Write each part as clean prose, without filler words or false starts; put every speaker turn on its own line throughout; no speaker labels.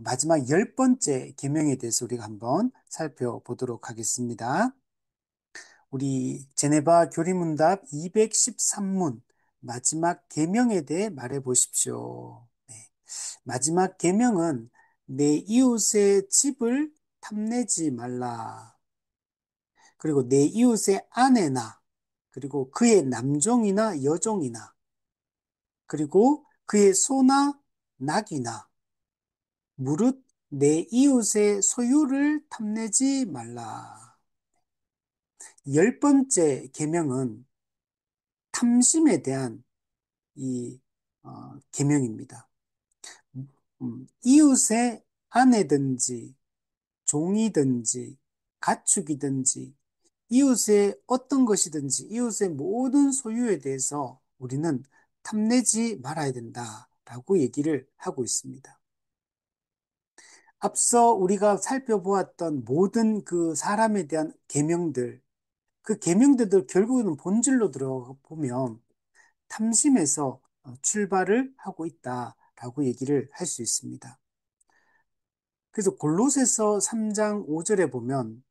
마지막 10번째 계명에 대해서 우리가 한번 살펴보도록 하겠습니다. 우리 제네바 교리문답 213문 마지막 계명에 대해 말해 보십시오. 네. 마지막 계명은 내 이웃의 집을 탐내지 말라. 그리고 내 이웃의 아내나 그리고 그의 남종이나 여종이나 그리고 그의 소나 낙이나 무릇 내 이웃의 소유를 탐내지 말라. 10번째 계명은 탐심에 대한 이 계명입니다. 이웃의 아내든지 종이든지 가축이든지 이웃의 어떤 것이든지 이웃의 모든 소유에 대해서 우리는 탐내지 말아야 된다라고 얘기를 하고 있습니다. 앞서 우리가 살펴보았던 모든 그 사람에 대한 계명들, 그 계명들도 결국은 본질로 들어가 보면 탐심에서 출발을 하고 있다라고 얘기를 할 수 있습니다. 그래서 골로새서 3장 5절에 보면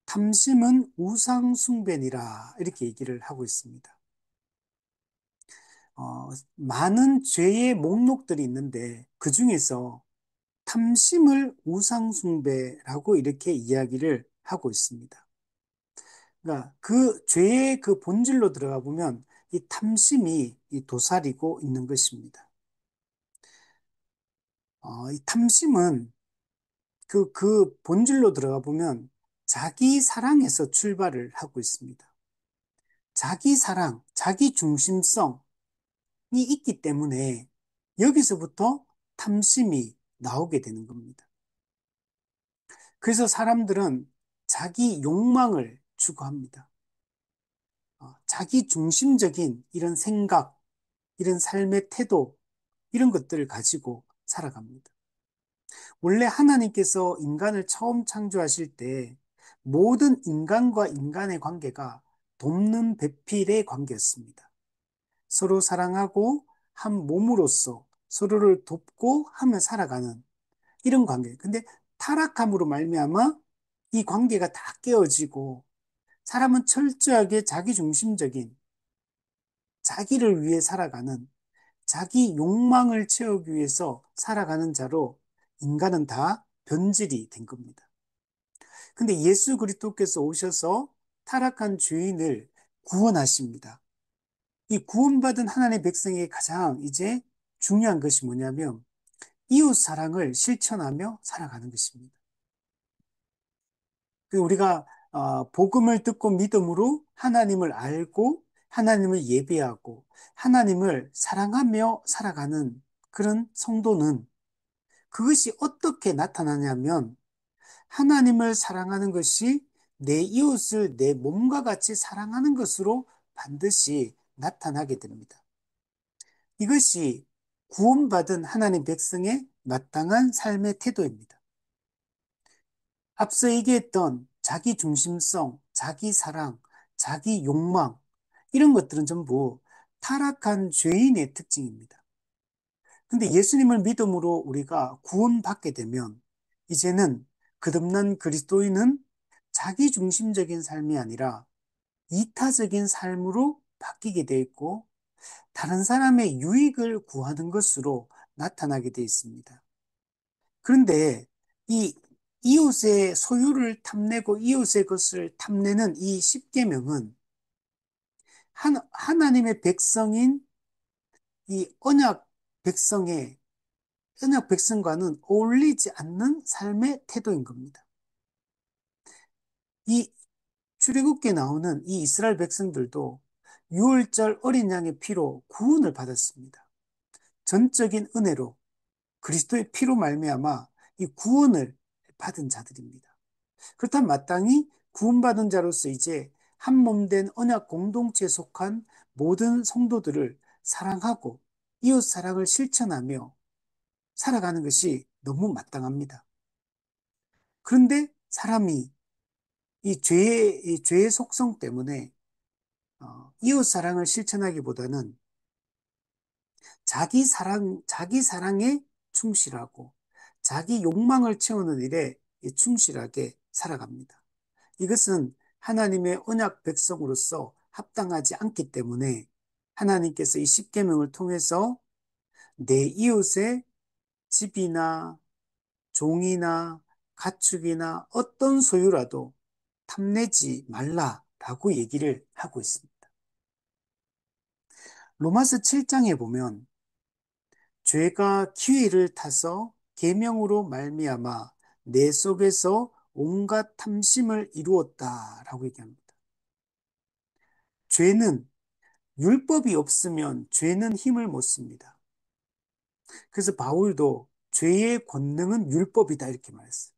탐심은 우상 숭배니라 이렇게 얘기를 하고 있습니다. 많은 죄의 목록들이 있는데 그 중에서 탐심을 우상 숭배라고 이렇게 이야기를 하고 있습니다. 그러니까 그 죄의 그 본질로 들어가 보면 이 탐심이 이 도사리고 있는 것입니다. 이 탐심은 그 본질로 들어가 보면 자기 사랑에서 출발을 하고 있습니다. 자기 사랑, 자기 중심성이 있기 때문에 여기서부터 탐심이 나오게 되는 겁니다. 그래서 사람들은 자기 욕망을 추구합니다. 자기 중심적인 이런 생각, 이런 삶의 태도, 이런 것들을 가지고 살아갑니다. 원래 하나님께서 인간을 처음 창조하실 때 모든 인간과 인간의 관계가 돕는 배필의 관계였습니다. 서로 사랑하고 한 몸으로서 서로를 돕고 하며 살아가는 이런 관계. 근데 타락함으로 말미암아 이 관계가 다 깨어지고 사람은 철저하게 자기중심적인 자기를 위해 살아가는 자기 욕망을 채우기 위해서 살아가는 자로 인간은 다 변질이 된 겁니다. 근데 예수 그리스도께서 오셔서 타락한 죄인을 구원하십니다. 이 구원받은 하나님의 백성의 가장 이제 중요한 것이 뭐냐면 이웃 사랑을 실천하며 살아가는 것입니다. 우리가 복음을 듣고 믿음으로 하나님을 알고 하나님을 예배하고 하나님을 사랑하며 살아가는 그런 성도는 그것이 어떻게 나타나냐면 하나님을 사랑하는 것이 내 이웃을 내 몸과 같이 사랑하는 것으로 반드시 나타나게 됩니다. 이것이 구원받은 하나님 백성의 마땅한 삶의 태도입니다. 앞서 얘기했던 자기 중심성, 자기 사랑, 자기 욕망, 이런 것들은 전부 타락한 죄인의 특징입니다. 근데 예수님을 믿음으로 우리가 구원받게 되면 이제는 거듭난 그리스도인은 자기 중심적인 삶이 아니라 이타적인 삶으로 바뀌게 되어 있고 다른 사람의 유익을 구하는 것으로 나타나게 되어 있습니다. 그런데 이 이웃의 소유를 탐내고 이웃의 것을 탐내는 이 십계명은 하나님의 백성인 이 언약 백성과는 어울리지 않는 삶의 태도인 겁니다. 이 출애굽기에 나오는 이 이스라엘 백성들도 유월절 어린 양의 피로 구원을 받았습니다. 전적인 은혜로 그리스도의 피로 말미암아 이 구원을 받은 자들입니다. 그렇다면 마땅히 구원받은 자로서 이제 한 몸 된 언약 공동체에 속한 모든 성도들을 사랑하고 이웃 사랑을 실천하며 살아가는 것이 너무 마땅합니다. 그런데 사람이 이 죄의 속성 때문에 이웃 사랑을 실천하기보다는 자기 사랑에 충실하고 자기 욕망을 채우는 일에 충실하게 살아갑니다. 이것은 하나님의 언약 백성으로서 합당하지 않기 때문에 하나님께서 이 십계명을 통해서 내 이웃의 집이나 종이나 가축이나 어떤 소유라도 탐내지 말라라고 얘기를 하고 있습니다. 로마서 7장에 보면 죄가 기회를 타서 계명으로 말미암아 내 속에서 온갖 탐심을 이루었다라고 얘기합니다. 죄는 율법이 없으면 죄는 힘을 못 씁니다. 그래서 바울도 죄의 권능은 율법이다 이렇게 말했어요.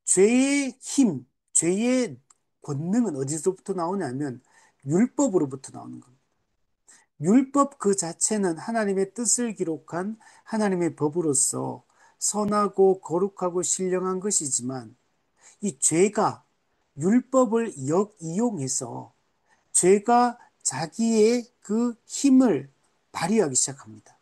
죄의 힘, 죄의 권능은 어디서부터 나오냐면 율법으로부터 나오는 겁니다. 율법 그 자체는 하나님의 뜻을 기록한 하나님의 법으로서 선하고 거룩하고 신령한 것이지만 이 죄가 율법을 이용해서 죄가 자기의 그 힘을 발휘하기 시작합니다.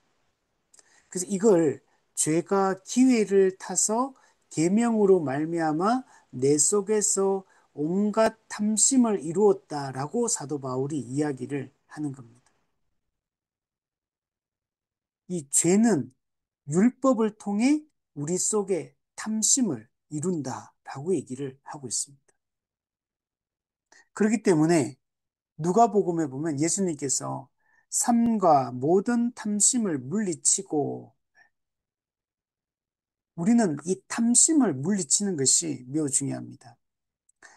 그래서 이걸 죄가 기회를 타서 계명으로 말미암아 내 속에서 온갖 탐심을 이루었다라고 사도 바울이 이야기를 하는 겁니다. 이 죄는 율법을 통해 우리 속에 탐심을 이룬다라고 얘기를 하고 있습니다. 그렇기 때문에 누가복음에 보면 예수님께서 삶과 모든 탐심을 물리치고 우리는 이 탐심을 물리치는 것이 매우 중요합니다.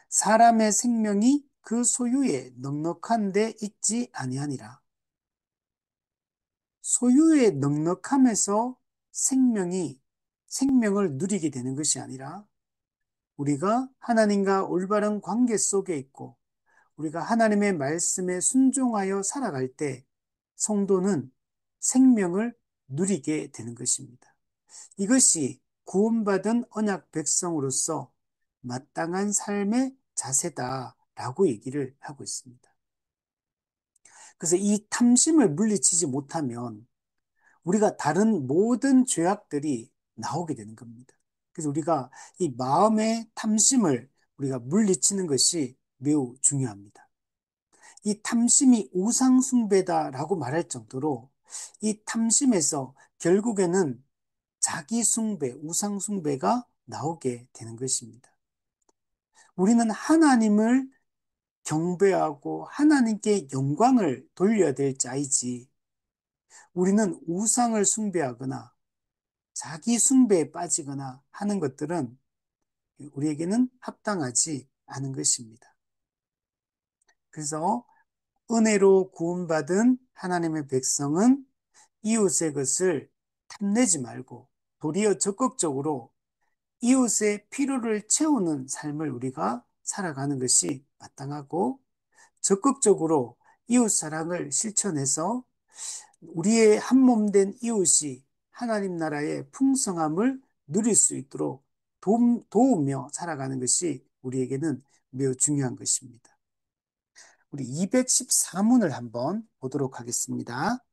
사람의 생명이 그 소유에 넉넉한 데 있지 아니하니라. 소유의 넉넉함에서 생명을 누리게 되는 것이 아니라 우리가 하나님과 올바른 관계 속에 있고 우리가 하나님의 말씀에 순종하여 살아갈 때 성도는 생명을 누리게 되는 것입니다. 이것이 구원받은 언약 백성으로서 마땅한 삶의 자세다라고 얘기를 하고 있습니다. 그래서 이 탐심을 물리치지 못하면 우리가 다른 모든 죄악들이 나오게 되는 겁니다. 그래서 우리가 이 마음의 탐심을 우리가 물리치는 것이 매우 중요합니다. 이 탐심이 우상숭배다라고 말할 정도로 이 탐심에서 결국에는 자기 숭배, 우상 숭배가 나오게 되는 것입니다. 우리는 하나님을 경배하고 하나님께 영광을 돌려야 될 자이지 우리는 우상을 숭배하거나 자기 숭배에 빠지거나 하는 것들은 우리에게는 합당하지 않은 것입니다. 그래서 은혜로 구원받은 하나님의 백성은 이웃의 것을 탐내지 말고 도리어 적극적으로 이웃의 필요를 채우는 삶을 우리가 살아가는 것이 마땅하고 적극적으로 이웃 사랑을 실천해서 우리의 한 몸 된 이웃이 하나님 나라의 풍성함을 누릴 수 있도록 도우며 살아가는 것이 우리에게는 매우 중요한 것입니다. 우리 214문을 한번 보도록 하겠습니다.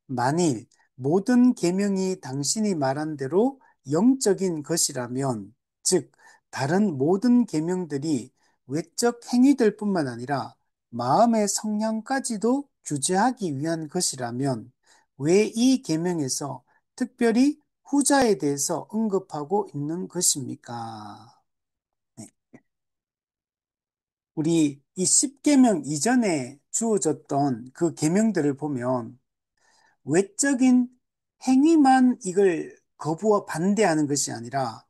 만일 모든 계명이 당신이 말한 대로 영적인 것이라면, 즉 다른 모든 계명들이 외적 행위들 뿐만 아니라 마음의 성향까지도 규제하기 위한 것이라면 왜 이 계명에서 특별히 후자에 대해서 언급하고 있는 것입니까? 네. 우리 이 10계명 이전에 주어졌던 그 계명들을 보면 외적인 행위만 이걸 거부와 반대하는 것이 아니라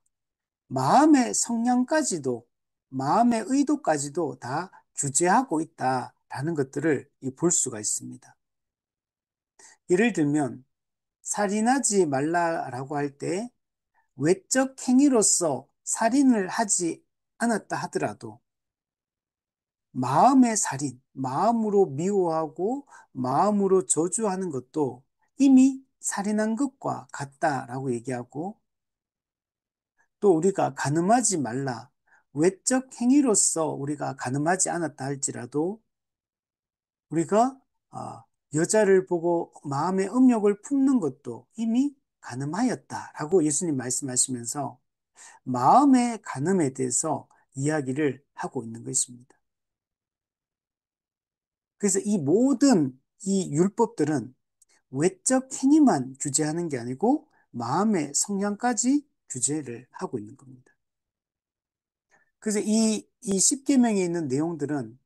마음의 성향까지도, 마음의 의도까지도 다 규제하고 있다라는 것들을 볼 수가 있습니다. 예를 들면 살인하지 말라라고 할 때 외적 행위로서 살인을 하지 않았다 하더라도 마음의 살인, 마음으로 미워하고 마음으로 저주하는 것도 이미 살인한 것과 같다라고 얘기하고 또 우리가 간음하지 말라. 외적 행위로서 우리가 간음하지 않았다 할지라도 우리가 여자를 보고 마음의 음욕을 품는 것도 이미 간음하였다라고 예수님 말씀하시면서 마음의 간음에 대해서 이야기를 하고 있는 것입니다. 그래서 이 모든 이 율법들은 외적 행위만 규제하는 게 아니고 마음의 성향까지 규제를 하고 있는 겁니다. 그래서 이 십계명에 있는 내용들은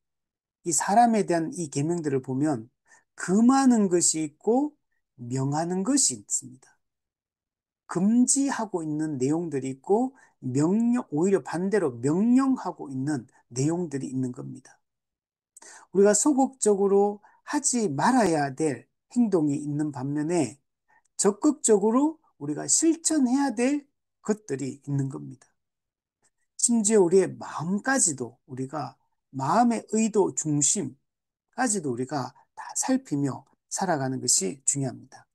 이 사람에 대한 이 계명들을 보면 금하는 것이 있고 명하는 것이 있습니다. 금지하고 있는 내용들이 있고 오히려 반대로 명령하고 있는 내용들이 있는 겁니다. 우리가 소극적으로 하지 말아야 될 행동이 있는 반면에 적극적으로 우리가 실천해야 될 것들이 있는 겁니다. 심지어 우리의 마음까지도 우리가 마음의 의도 중심까지도 우리가 다 살피며 살아가는 것이 중요합니다.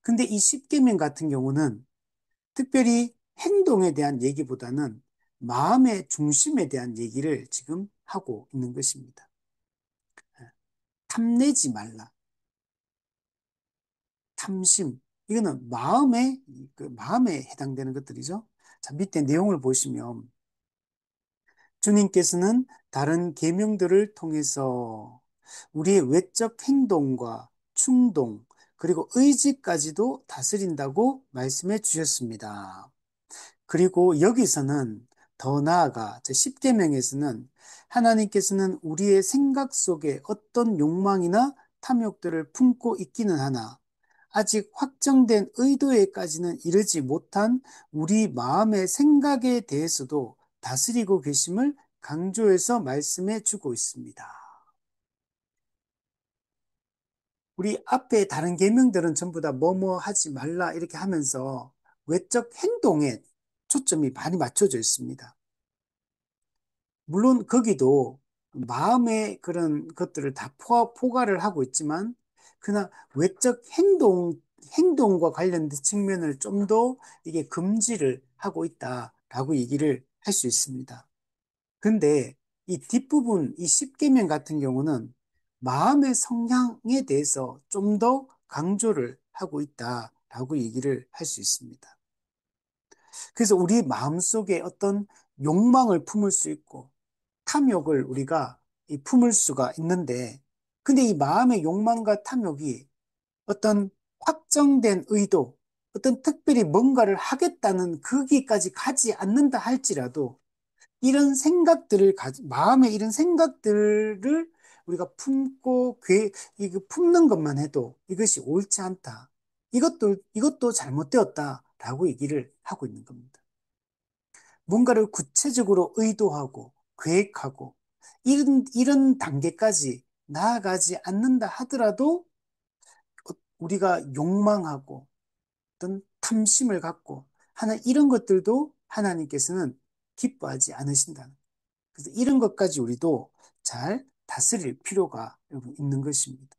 근데 이 십계명 같은 경우는 특별히 행동에 대한 얘기보다는 마음의 중심에 대한 얘기를 지금 하고 있는 것입니다. 탐내지 말라. 탐심. 이거는 마음에 해당되는 것들이죠. 자, 밑에 내용을 보시면 주님께서는 다른 계명들을 통해서 우리의 외적 행동과 충동, 그리고 의지까지도 다스린다고 말씀해 주셨습니다. 그리고 여기서는 더 나아가 제10계명에서는 하나님께서는 우리의 생각 속에 어떤 욕망이나 탐욕들을 품고 있기는 하나 아직 확정된 의도에까지는 이르지 못한 우리 마음의 생각에 대해서도 다스리고 계심을 강조해서 말씀해 주고 있습니다. 우리 앞에 다른 계명들은 전부 다 뭐뭐 하지 말라 이렇게 하면서 외적 행동에 초점이 많이 맞춰져 있습니다. 물론 거기도 마음의 그런 것들을 다 포괄을 하고 있지만 그러나 외적 행동과 관련된 측면을 좀 더 이게 금지를 하고 있다라고 얘기를 할 수 있습니다. 근데 이 뒷부분, 이 십계명 같은 경우는 마음의 성향에 대해서 좀 더 강조를 하고 있다라고 얘기를 할 수 있습니다. 그래서 우리 마음속에 어떤 욕망을 품을 수 있고 탐욕을 우리가 품을 수가 있는데 근데 이 마음의 욕망과 탐욕이 어떤 확정된 의도, 어떤 특별히 뭔가를 하겠다는 거기까지 가지 않는다 할지라도 마음에 이런 생각들을 우리가 이거 품는 것만 해도 이것이 옳지 않다. 이것도 잘못되었다라고 얘기를 하고 있는 겁니다. 뭔가를 구체적으로 의도하고 계획하고 이런 단계까지 나아가지 않는다 하더라도 우리가 욕망하고 어떤 탐심을 갖고 하는 이런 것들도 하나님께서는 기뻐하지 않으신다는. 그래서 이런 것까지 우리도 잘 다스릴 필요가 여러분 있는 것입니다.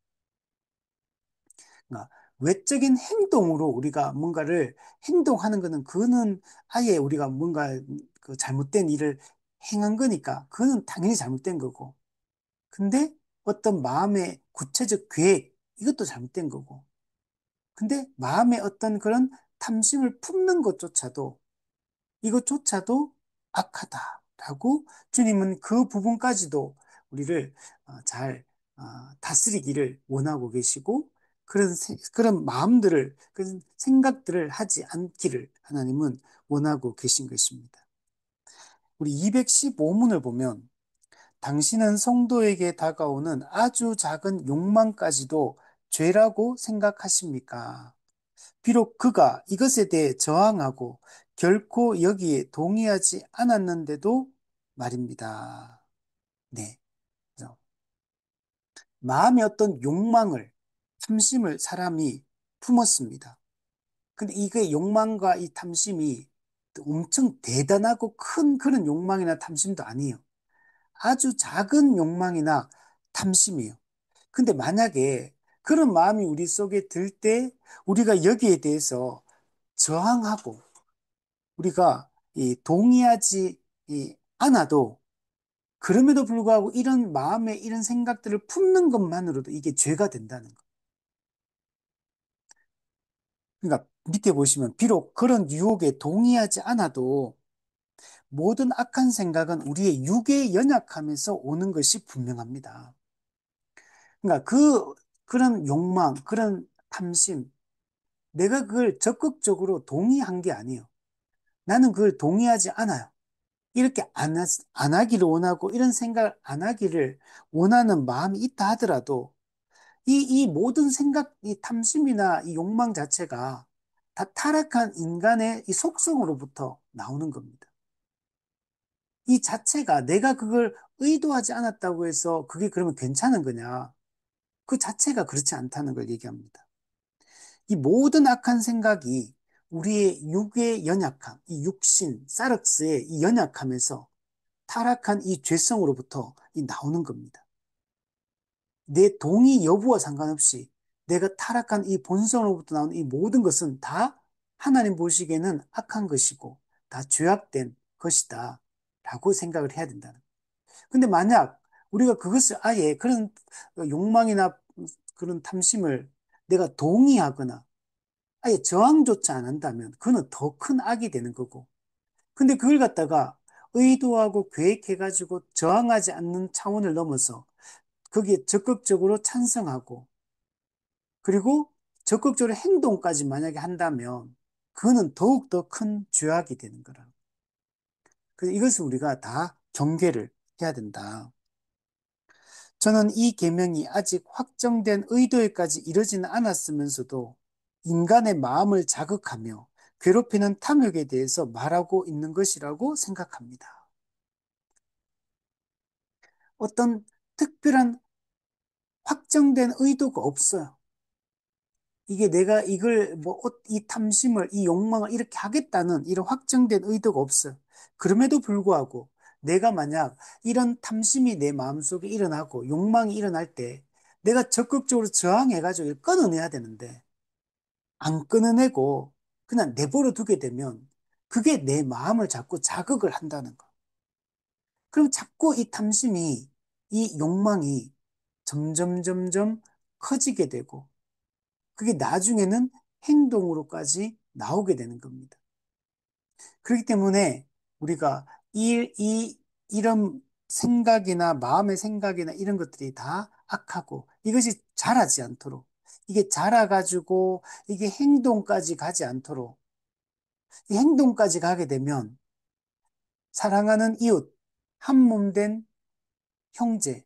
그러니까 외적인 행동으로 우리가 뭔가를 행동하는 것은 그거는 아예 우리가 뭔가 그 잘못된 일을 행한 거니까 그거는 당연히 잘못된 거고. 근데 어떤 마음의 구체적 계획 이것도 잘못된 거고. 근데 마음에 어떤 그런 탐심을 품는 이것조차도 악하다라고 주님은 그 부분까지도 우리를 잘 다스리기를 원하고 계시고 그런 마음들을 그런 생각들을 하지 않기를 하나님은 원하고 계신 것입니다. 우리 215문을 보면 당신은 성도에게 다가오는 아주 작은 욕망까지도 죄라고 생각하십니까? 비록 그가 이것에 대해 저항하고 결코 여기에 동의하지 않았는데도 말입니다. 네. 그래서 마음의 어떤 탐심을 사람이 품었습니다. 근데 이게 욕망과 이 탐심이 엄청 대단하고 큰 그런 욕망이나 탐심도 아니에요. 아주 작은 욕망이나 탐심이에요. 근데 만약에 그런 마음이 우리 속에 들 때 우리가 여기에 대해서 저항하고 우리가 동의하지 않아도 그럼에도 불구하고 이런 마음에 이런 생각들을 품는 것만으로도 이게 죄가 된다는 거. 그러니까 밑에 보시면 비록 그런 유혹에 동의하지 않아도 모든 악한 생각은 우리의 육의 연약함에서 오는 것이 분명합니다. 그러니까 그런 욕망, 그런 탐심, 내가 그걸 적극적으로 동의한 게 아니에요. 나는 그걸 동의하지 않아요. 이렇게 안 하기를 원하고 이런 생각을 안 하기를 원하는 마음이 있다 하더라도 이 모든 생각, 이 탐심이나 이 욕망 자체가 다 타락한 인간의 이 속성으로부터 나오는 겁니다. 이 자체가 내가 그걸 의도하지 않았다고 해서 그게 그러면 괜찮은 거냐? 그 자체가 그렇지 않다는 걸 얘기합니다. 이 모든 악한 생각이 우리의 육의 연약함, 이 육신, 사르스의 이 연약함에서 타락한 이 죄성으로부터 나오는 겁니다. 내 동의 여부와 상관없이 내가 타락한 이 본성으로부터 나오는 이 모든 것은 다 하나님 보시기에는 악한 것이고 다 죄악된 것이다 라고 생각을 해야 된다는 거예요. 근데 만약 우리가 그것을 아예 그런 욕망이나 그런 탐심을 내가 동의하거나 아예 저항조차 안 한다면 그거는 더 큰 악이 되는 거고. 근데 그걸 갖다가 의도하고 계획해가지고 저항하지 않는 차원을 넘어서 거기에 적극적으로 찬성하고 그리고 적극적으로 행동까지 만약에 한다면 그거는 더욱더 큰 죄악이 되는 거라. 그래서 이것을 우리가 다 경계를 해야 된다. 저는 이 계명이 아직 확정된 의도에까지 이르지는 않았으면서도 인간의 마음을 자극하며 괴롭히는 탐욕에 대해서 말하고 있는 것이라고 생각합니다. 어떤 특별한 확정된 의도가 없어요. 이게 내가 이걸 이 탐심을, 이 욕망을 이렇게 하겠다는 이런 확정된 의도가 없어요. 그럼에도 불구하고 내가 만약 이런 탐심이 내 마음속에 일어나고 욕망이 일어날 때 내가 적극적으로 저항해가지고 이걸 끊어내야 되는데 안 끊어내고 그냥 내버려 두게 되면 그게 내 마음을 자꾸 자극을 한다는 거. 그럼 자꾸 이 탐심이, 이 욕망이 점점 커지게 되고 그게 나중에는 행동으로까지 나오게 되는 겁니다. 그렇기 때문에 우리가 이런 생각이나 마음의 생각이나 이런 것들이 다 악하고 이것이 자라지 않도록 이게 자라가지고 이게 행동까지 가지 않도록 이 행동까지 가게 되면 사랑하는 이웃, 한 몸 된 형제,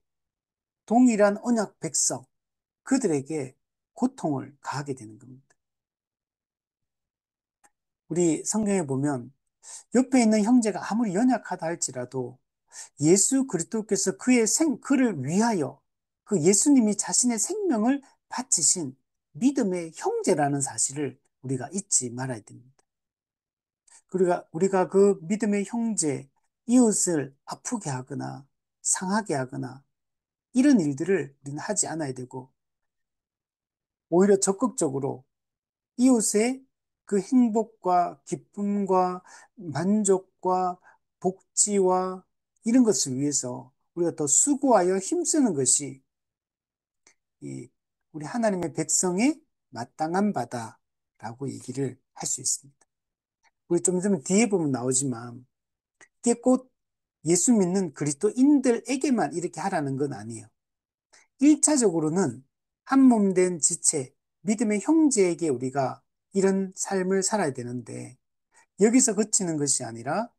동일한 언약 백성, 그들에게 고통을 가하게 되는 겁니다. 우리 성경에 보면 옆에 있는 형제가 아무리 연약하다 할지라도 예수 그리스도께서 그를 위하여 그 예수님이 자신의 생명을 바치신 믿음의 형제라는 사실을 우리가 잊지 말아야 됩니다. 우리가 그 믿음의 형제, 이웃을 아프게 하거나 상하게 하거나 이런 일들을 우리는 하지 않아야 되고 오히려 적극적으로 이웃의 그 행복과 기쁨과 만족과 복지와 이런 것을 위해서 우리가 더 수고하여 힘쓰는 것이 이 우리 하나님의 백성의 마땅한 바다라고 얘기를 할 수 있습니다. 우리 좀 전에 뒤에 보면 나오지만 이게 꼭 예수 믿는 그리스도인들에게만 이렇게 하라는 건 아니에요. 1차적으로는 한 몸 된 지체, 믿음의 형제에게 우리가 이런 삶을 살아야 되는데 여기서 그치는 것이 아니라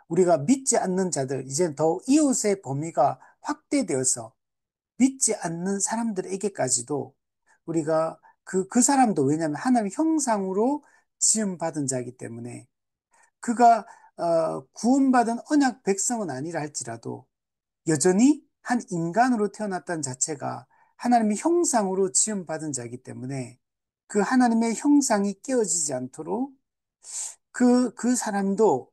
우리가 믿지 않는 자들, 이제 더 이웃의 범위가 확대되어서 믿지 않는 사람들에게까지도 우리가 그 사람도 왜냐하면 하나님의 형상으로 지음받은 자이기 때문에 그가 구원받은 언약 백성은 아니라 할지라도 여전히 한 인간으로 태어났다는 자체가 하나님의 형상으로 지음받은 자이기 때문에 그 하나님의 형상이 깨어지지 않도록 그 사람도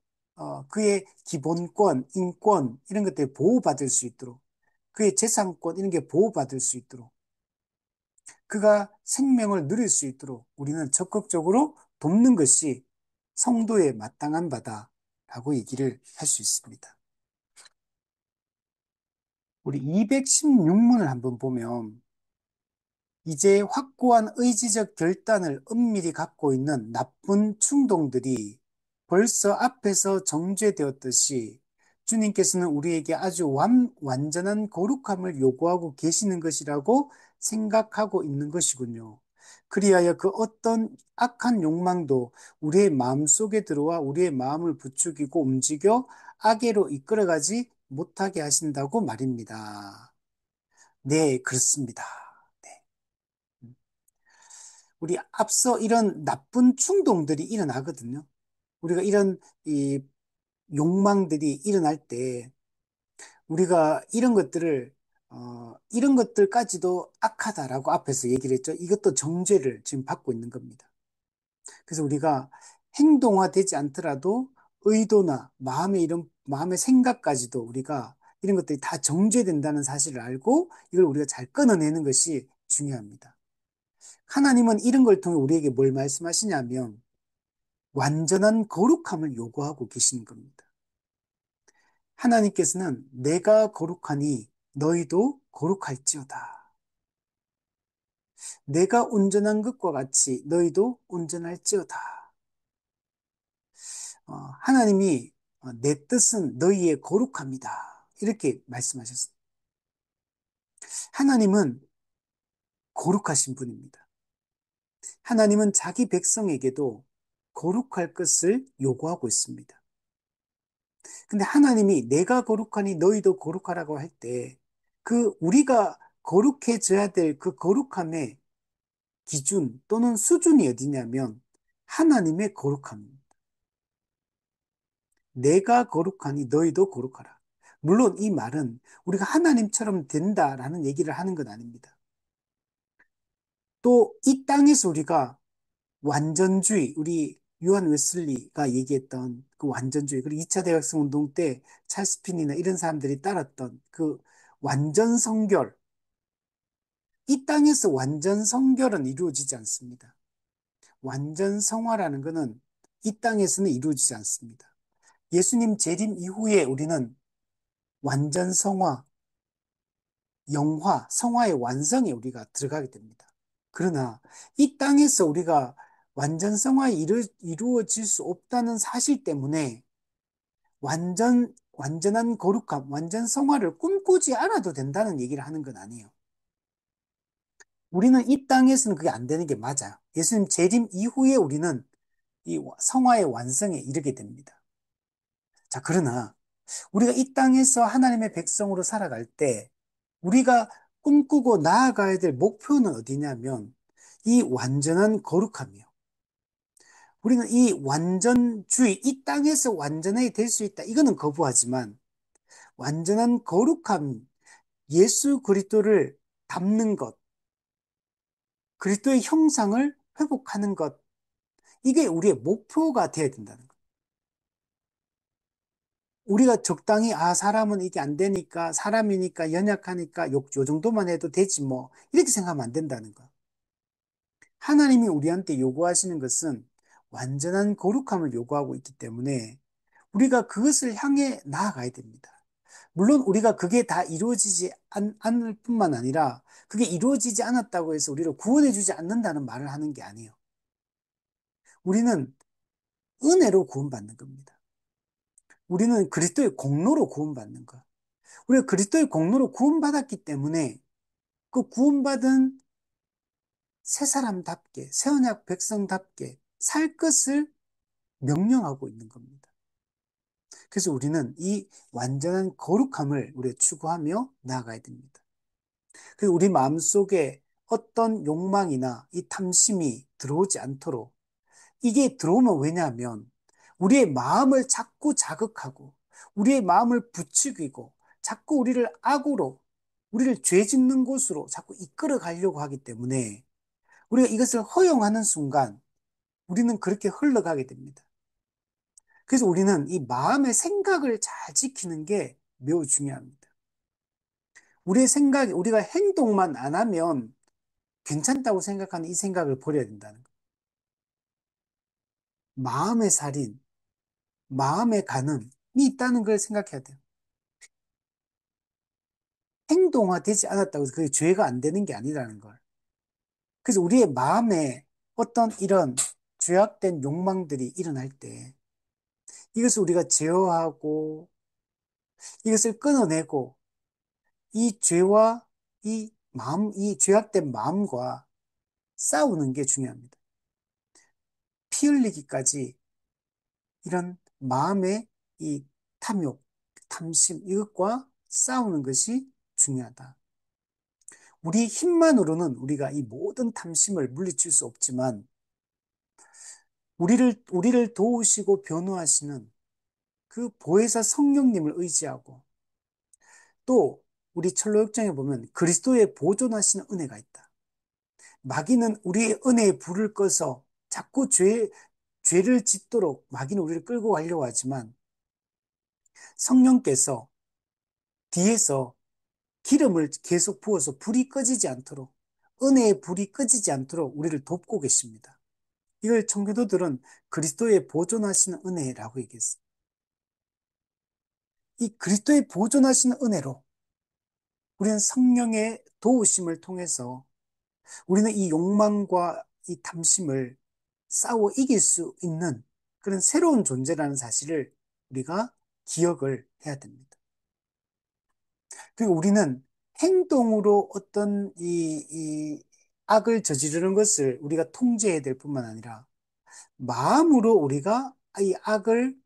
그의 기본권, 인권 이런 것들이 보호받을 수 있도록 그의 재산권 이런 게 보호받을 수 있도록 그가 생명을 누릴 수 있도록 우리는 적극적으로 돕는 것이 성도의 마땅한 바다라고 얘기를 할 수 있습니다. 우리 216문을 한번 보면 이제 확고한 의지적 결단을 은밀히 갖고 있는 나쁜 충동들이 벌써 앞에서 정죄되었듯이 주님께서는 우리에게 아주 완전한 거룩함을 요구하고 계시는 것이라고 생각하고 있는 것이군요. 그리하여 그 어떤 악한 욕망도 우리의 마음 속에 들어와 우리의 마음을 부추기고 움직여 악애로 이끌어가지 못하게 하신다고 말입니다. 네, 그렇습니다. 네. 우리 앞서 이런 나쁜 충동들이 일어나거든요. 우리가 이런 이 욕망들이 일어날 때 우리가 이런 것들을 이런 것들까지도 악하다라고 앞에서 얘기를 했죠. 이것도 정죄를 지금 받고 있는 겁니다. 그래서 우리가 행동화되지 않더라도 의도나 마음의 이런 마음의 생각까지도 우리가 이런 것들이 다 정죄된다는 사실을 알고 이걸 우리가 잘 끊어내는 것이 중요합니다. 하나님은 이런 걸 통해 우리에게 뭘 말씀하시냐면 완전한 거룩함을 요구하고 계시는 겁니다. 하나님께서는 내가 거룩하니 너희도 거룩할지어다. 내가 온전한 것과 같이 너희도 온전할지어다. 하나님이 내 뜻은 너희의 거룩합니다. 이렇게 말씀하셨습니다. 하나님은 거룩하신 분입니다. 하나님은 자기 백성에게도 거룩할 것을 요구하고 있습니다. 근데 하나님이 내가 거룩하니 너희도 거룩하라고 할 때 그 우리가 거룩해져야 될 그 거룩함의 기준 또는 수준이 어디냐면 하나님의 거룩함입니다. 내가 거룩하니 너희도 거룩하라. 물론 이 말은 우리가 하나님처럼 된다라는 얘기를 하는 건 아닙니다. 또 이 땅에서 우리가 완전주의, 우리 요한 웨슬리가 얘기했던 그 완전주의, 그리고 2차 대각성 운동 때 찰스 핀이나 이런 사람들이 따랐던 그 완전 성결, 이 땅에서 완전 성결은 이루어지지 않습니다. 완전 성화라는 것은 이 땅에서는 이루어지지 않습니다. 예수님 재림 이후에 우리는 완전 성화, 영화, 성화의 완성에 우리가 들어가게 됩니다. 그러나 이 땅에서 우리가 완전 성화에 이루어질 수 없다는 사실 때문에 완전한 거룩함, 완전 성화를 꿈꾸지 않아도 된다는 얘기를 하는 건 아니에요. 우리는 이 땅에서는 그게 안 되는 게 맞아요. 예수님 재림 이후에 우리는 이 성화의 완성에 이르게 됩니다. 자, 그러나 우리가 이 땅에서 하나님의 백성으로 살아갈 때 우리가 꿈꾸고 나아가야 될 목표는 어디냐면 이 완전한 거룩함이요. 우리는 이 완전주의, 이 땅에서 완전하게 될 수 있다. 이거는 거부하지만 완전한 거룩함, 예수 그리스도를 닮는 것, 그리스도의 형상을 회복하는 것, 이게 우리의 목표가 되어야 된다는 것. 우리가 적당히, 사람은 이게 안 되니까, 사람이니까, 연약하니까, 요 정도만 해도 되지 뭐, 이렇게 생각하면 안 된다는 거. 하나님이 우리한테 요구하시는 것은 완전한 거룩함을 요구하고 있기 때문에 우리가 그것을 향해 나아가야 됩니다. 물론 우리가 그게 다 이루어지지 않을 뿐만 아니라 그게 이루어지지 않았다고 해서 우리를 구원해 주지 않는다는 말을 하는 게 아니에요. 우리는 은혜로 구원받는 겁니다. 우리는 그리스도의 공로로 구원받는 거. 우리가 그리스도의 공로로 구원받았기 때문에 그 구원받은 새 사람답게, 새 언약 백성답게 살 것을 명령하고 있는 겁니다. 그래서 우리는 이 완전한 거룩함을 우리가 추구하며 나아가야 됩니다. 그리고 우리 마음속에 어떤 욕망이나 이 탐심이 들어오지 않도록 이게 들어오면 왜냐하면 우리의 마음을 자꾸 자극하고 우리의 마음을 부추기고 자꾸 우리를 악으로 우리를 죄 짓는 곳으로 자꾸 이끌어 가려고 하기 때문에 우리가 이것을 허용하는 순간 우리는 그렇게 흘러가게 됩니다. 그래서 우리는 이 마음의 생각을 잘 지키는 게 매우 중요합니다. 우리의 생각이, 우리가 행동만 안 하면 괜찮다고 생각하는 이 생각을 버려야 된다는 거예요. 마음의 살인, 마음의 간음이 있다는 걸 생각해야 돼요. 행동화되지 않았다고 해서 그게 죄가 안 되는 게 아니라는 걸. 그래서 우리의 마음에 어떤 이런 죄악된 욕망들이 일어날 때 이것을 우리가 제어하고 이것을 끊어내고 이 죄와 이 마음, 이 죄악된 마음과 싸우는 게 중요합니다. 피 흘리기까지 이런 마음의 이 탐욕, 탐심, 이것과 싸우는 것이 중요하다. 우리 힘만으로는 우리가 이 모든 탐심을 물리칠 수 없지만, 우리를 도우시고 변호하시는 그 보혜사 성령님을 의지하고, 또 우리 철로역정에 보면 그리스도의 보존하시는 은혜가 있다. 마귀는 우리의 은혜의 불을 꺼서 자꾸 죄를 짓도록 마귀는 우리를 끌고 가려고 하지만, 성령께서 뒤에서 기름을 계속 부어서 불이 꺼지지 않도록, 은혜의 불이 꺼지지 않도록 우리를 돕고 계십니다. 이걸 청교도들은 그리스도의 보존하시는 은혜라고 얘기했어요. 이 그리스도의 보존하시는 은혜로 우리는 성령의 도우심을 통해서 우리는 이 욕망과 이 탐심을 싸워 이길 수 있는 그런 새로운 존재라는 사실을 우리가 기억을 해야 됩니다. 그리고 우리는 행동으로 어떤 이 악을 저지르는 것을 우리가 통제해야 될 뿐만 아니라 마음으로 우리가 이 악을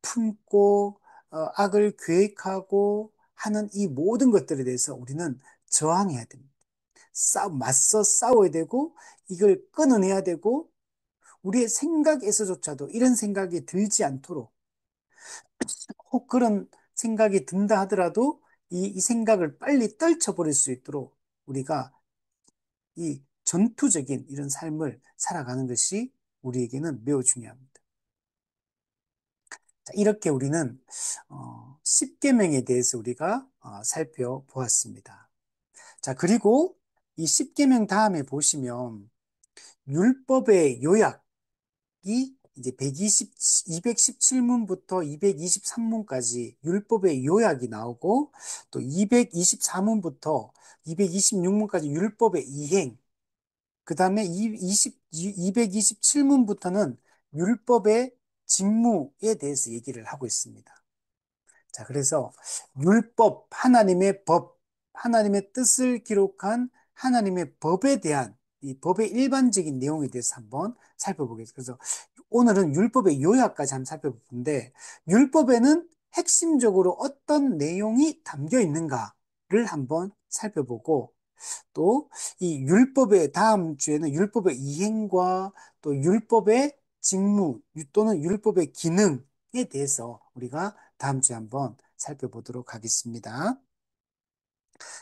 품고 악을 계획하고 하는 이 모든 것들에 대해서 우리는 저항해야 됩니다. 맞서 싸워야 되고 이걸 끊어내야 되고 우리의 생각에서조차도 이런 생각이 들지 않도록 혹 그런 생각이 든다 하더라도 이 생각을 빨리 떨쳐버릴 수 있도록 우리가 이 전투적인 이런 삶을 살아가는 것이 우리에게는 매우 중요합니다. 자, 이렇게 우리는 십계명에 대해서 우리가 살펴보았습니다. 자, 그리고 이 십계명 다음에 보시면 율법의 요약이 이제 217문부터 223문까지 율법의 요약이 나오고 또 224문부터 226문까지 율법의 이행, 그 다음에 227문부터는 율법의 직무에 대해서 얘기를 하고 있습니다. 자, 그래서 율법, 하나님의 법, 하나님의 뜻을 기록한 하나님의 법에 대한 이 법의 일반적인 내용에 대해서 한번 살펴보겠습니다. 그래서 오늘은 율법의 요약까지 한번 살펴보는데 율법에는 핵심적으로 어떤 내용이 담겨 있는가를 한번 살펴보고 또 이 율법의 다음 주에는 율법의 이행과 또 율법의 직무 또는 율법의 기능에 대해서 우리가 다음 주에 한번 살펴보도록 하겠습니다.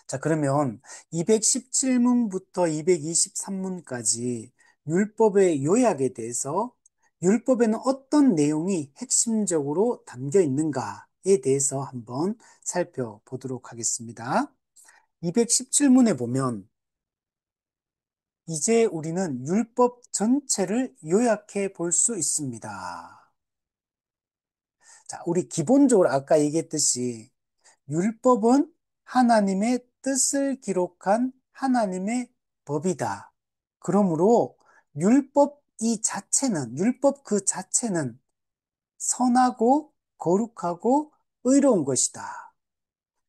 자, 그러면 217문부터 223문까지 율법의 요약에 대해서 율법에는 어떤 내용이 핵심적으로 담겨 있는가에 대해서 한번 살펴보도록 하겠습니다. 217문에 보면 이제 우리는 율법 전체를 요약해 볼 수 있습니다. 자, 우리 기본적으로 아까 얘기했듯이 율법은 하나님의 뜻을 기록한 하나님의 법이다. 그러므로 율법 그 자체는 선하고 거룩하고 의로운 것이다.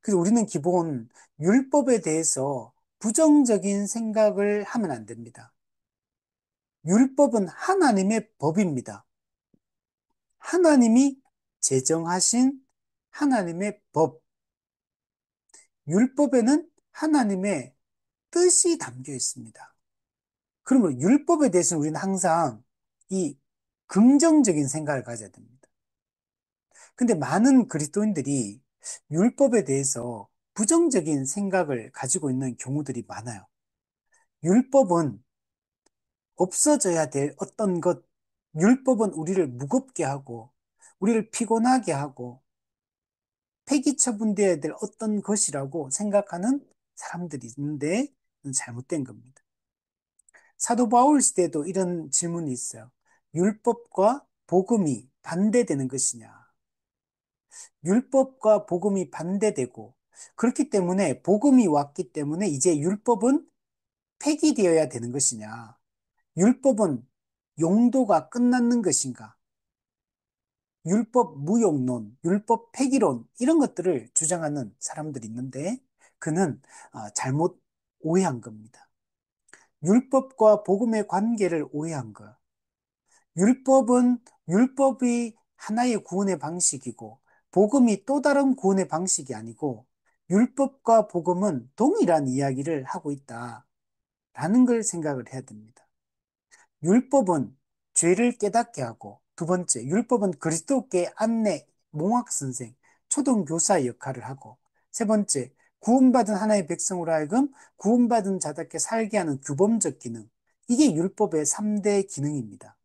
그래서 우리는 기본 율법에 대해서 부정적인 생각을 하면 안 됩니다. 율법은 하나님의 법입니다. 하나님이 제정하신 하나님의 법, 율법에는 하나님의 뜻이 담겨 있습니다. 그러면 율법에 대해서는 우리는 항상 이 긍정적인 생각을 가져야 됩니다. 근데 많은 그리스도인들이 율법에 대해서 부정적인 생각을 가지고 있는 경우들이 많아요. 율법은 없어져야 될 어떤 것, 율법은 우리를 무겁게 하고, 우리를 피곤하게 하고, 폐기 처분되어야 될 어떤 것이라고 생각하는 사람들이 있는데, 잘못된 겁니다. 사도 바울 시대에도 이런 질문이 있어요. 율법과 복음이 반대되는 것이냐? 율법과 복음이 반대되고, 그렇기 때문에 복음이 왔기 때문에 이제 율법은 폐기되어야 되는 것이냐? 율법은 용도가 끝났는 것인가? 율법 무용론, 율법 폐기론, 이런 것들을 주장하는 사람들이 있는데, 그는 잘못 오해한 겁니다. 율법과 복음의 관계를 오해한 거. 율법은 율법이 하나의 구원의 방식이고, 복음이 또 다른 구원의 방식이 아니고, 율법과 복음은 동일한 이야기를 하고 있다라는 걸 생각을 해야 됩니다. 율법은 죄를 깨닫게 하고, 두 번째, 율법은 그리스도께 안내, 몽학선생, 초등교사의 역할을 하고, 세 번째, 구원받은 하나의 백성으로 하여금 구원받은 자답게 살게 하는 규범적 기능. 이게 율법의 3대 기능입니다.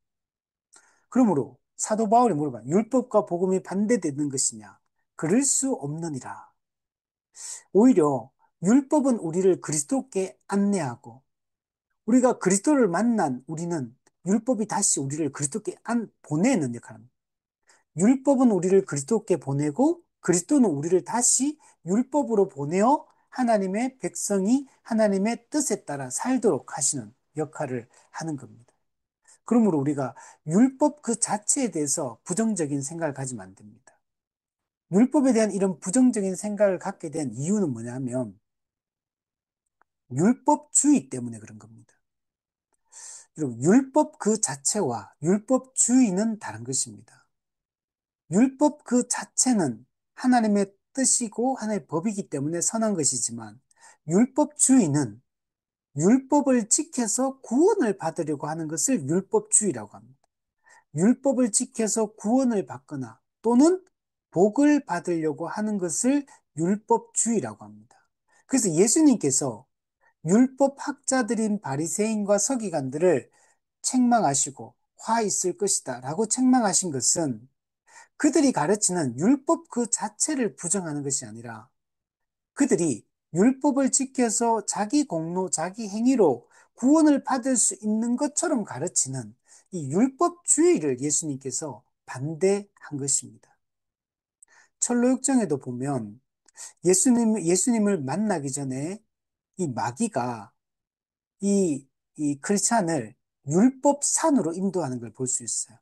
그러므로 사도 바울이 물어봐요. 율법과 복음이 반대되는 것이냐? 그럴 수 없느니라. 오히려 율법은 우리를 그리스도께 안내하고, 우리가 그리스도를 만난 우리는 율법이 다시 우리를 그리스도께 보내는 역할을 합니다. 율법은 우리를 그리스도께 보내고 그리스도는 우리를 다시 율법으로 보내어 하나님의 백성이 하나님의 뜻에 따라 살도록 하시는 역할을 하는 겁니다. 그러므로 우리가 율법 그 자체에 대해서 부정적인 생각을 가지면 안 됩니다. 율법에 대한 이런 부정적인 생각을 갖게 된 이유는 뭐냐면 율법주의 때문에 그런 겁니다. 여러분, 율법 그 자체와 율법주의는 다른 것입니다. 율법 그 자체는 하나님의 뜻이고 하나님의 법이기 때문에 선한 것이지만 율법주의는 율법을 지켜서 구원을 받으려고 하는 것을 율법주의라고 합니다. 율법을 지켜서 구원을 받거나 또는 복을 받으려고 하는 것을 율법주의라고 합니다. 그래서 예수님께서 율법 학자들인 바리새인과 서기관들을 책망하시고 화 있을 것이다 라고 책망하신 것은 그들이 가르치는 율법 그 자체를 부정하는 것이 아니라 그들이 율법을 지켜서 자기 공로, 자기 행위로 구원을 받을 수 있는 것처럼 가르치는 이 율법주의를 예수님께서 반대한 것입니다. 철로역정에도 보면 예수님을 만나기 전에 이 마귀가 이 크리스찬을 율법산으로 인도하는 걸 볼 수 있어요.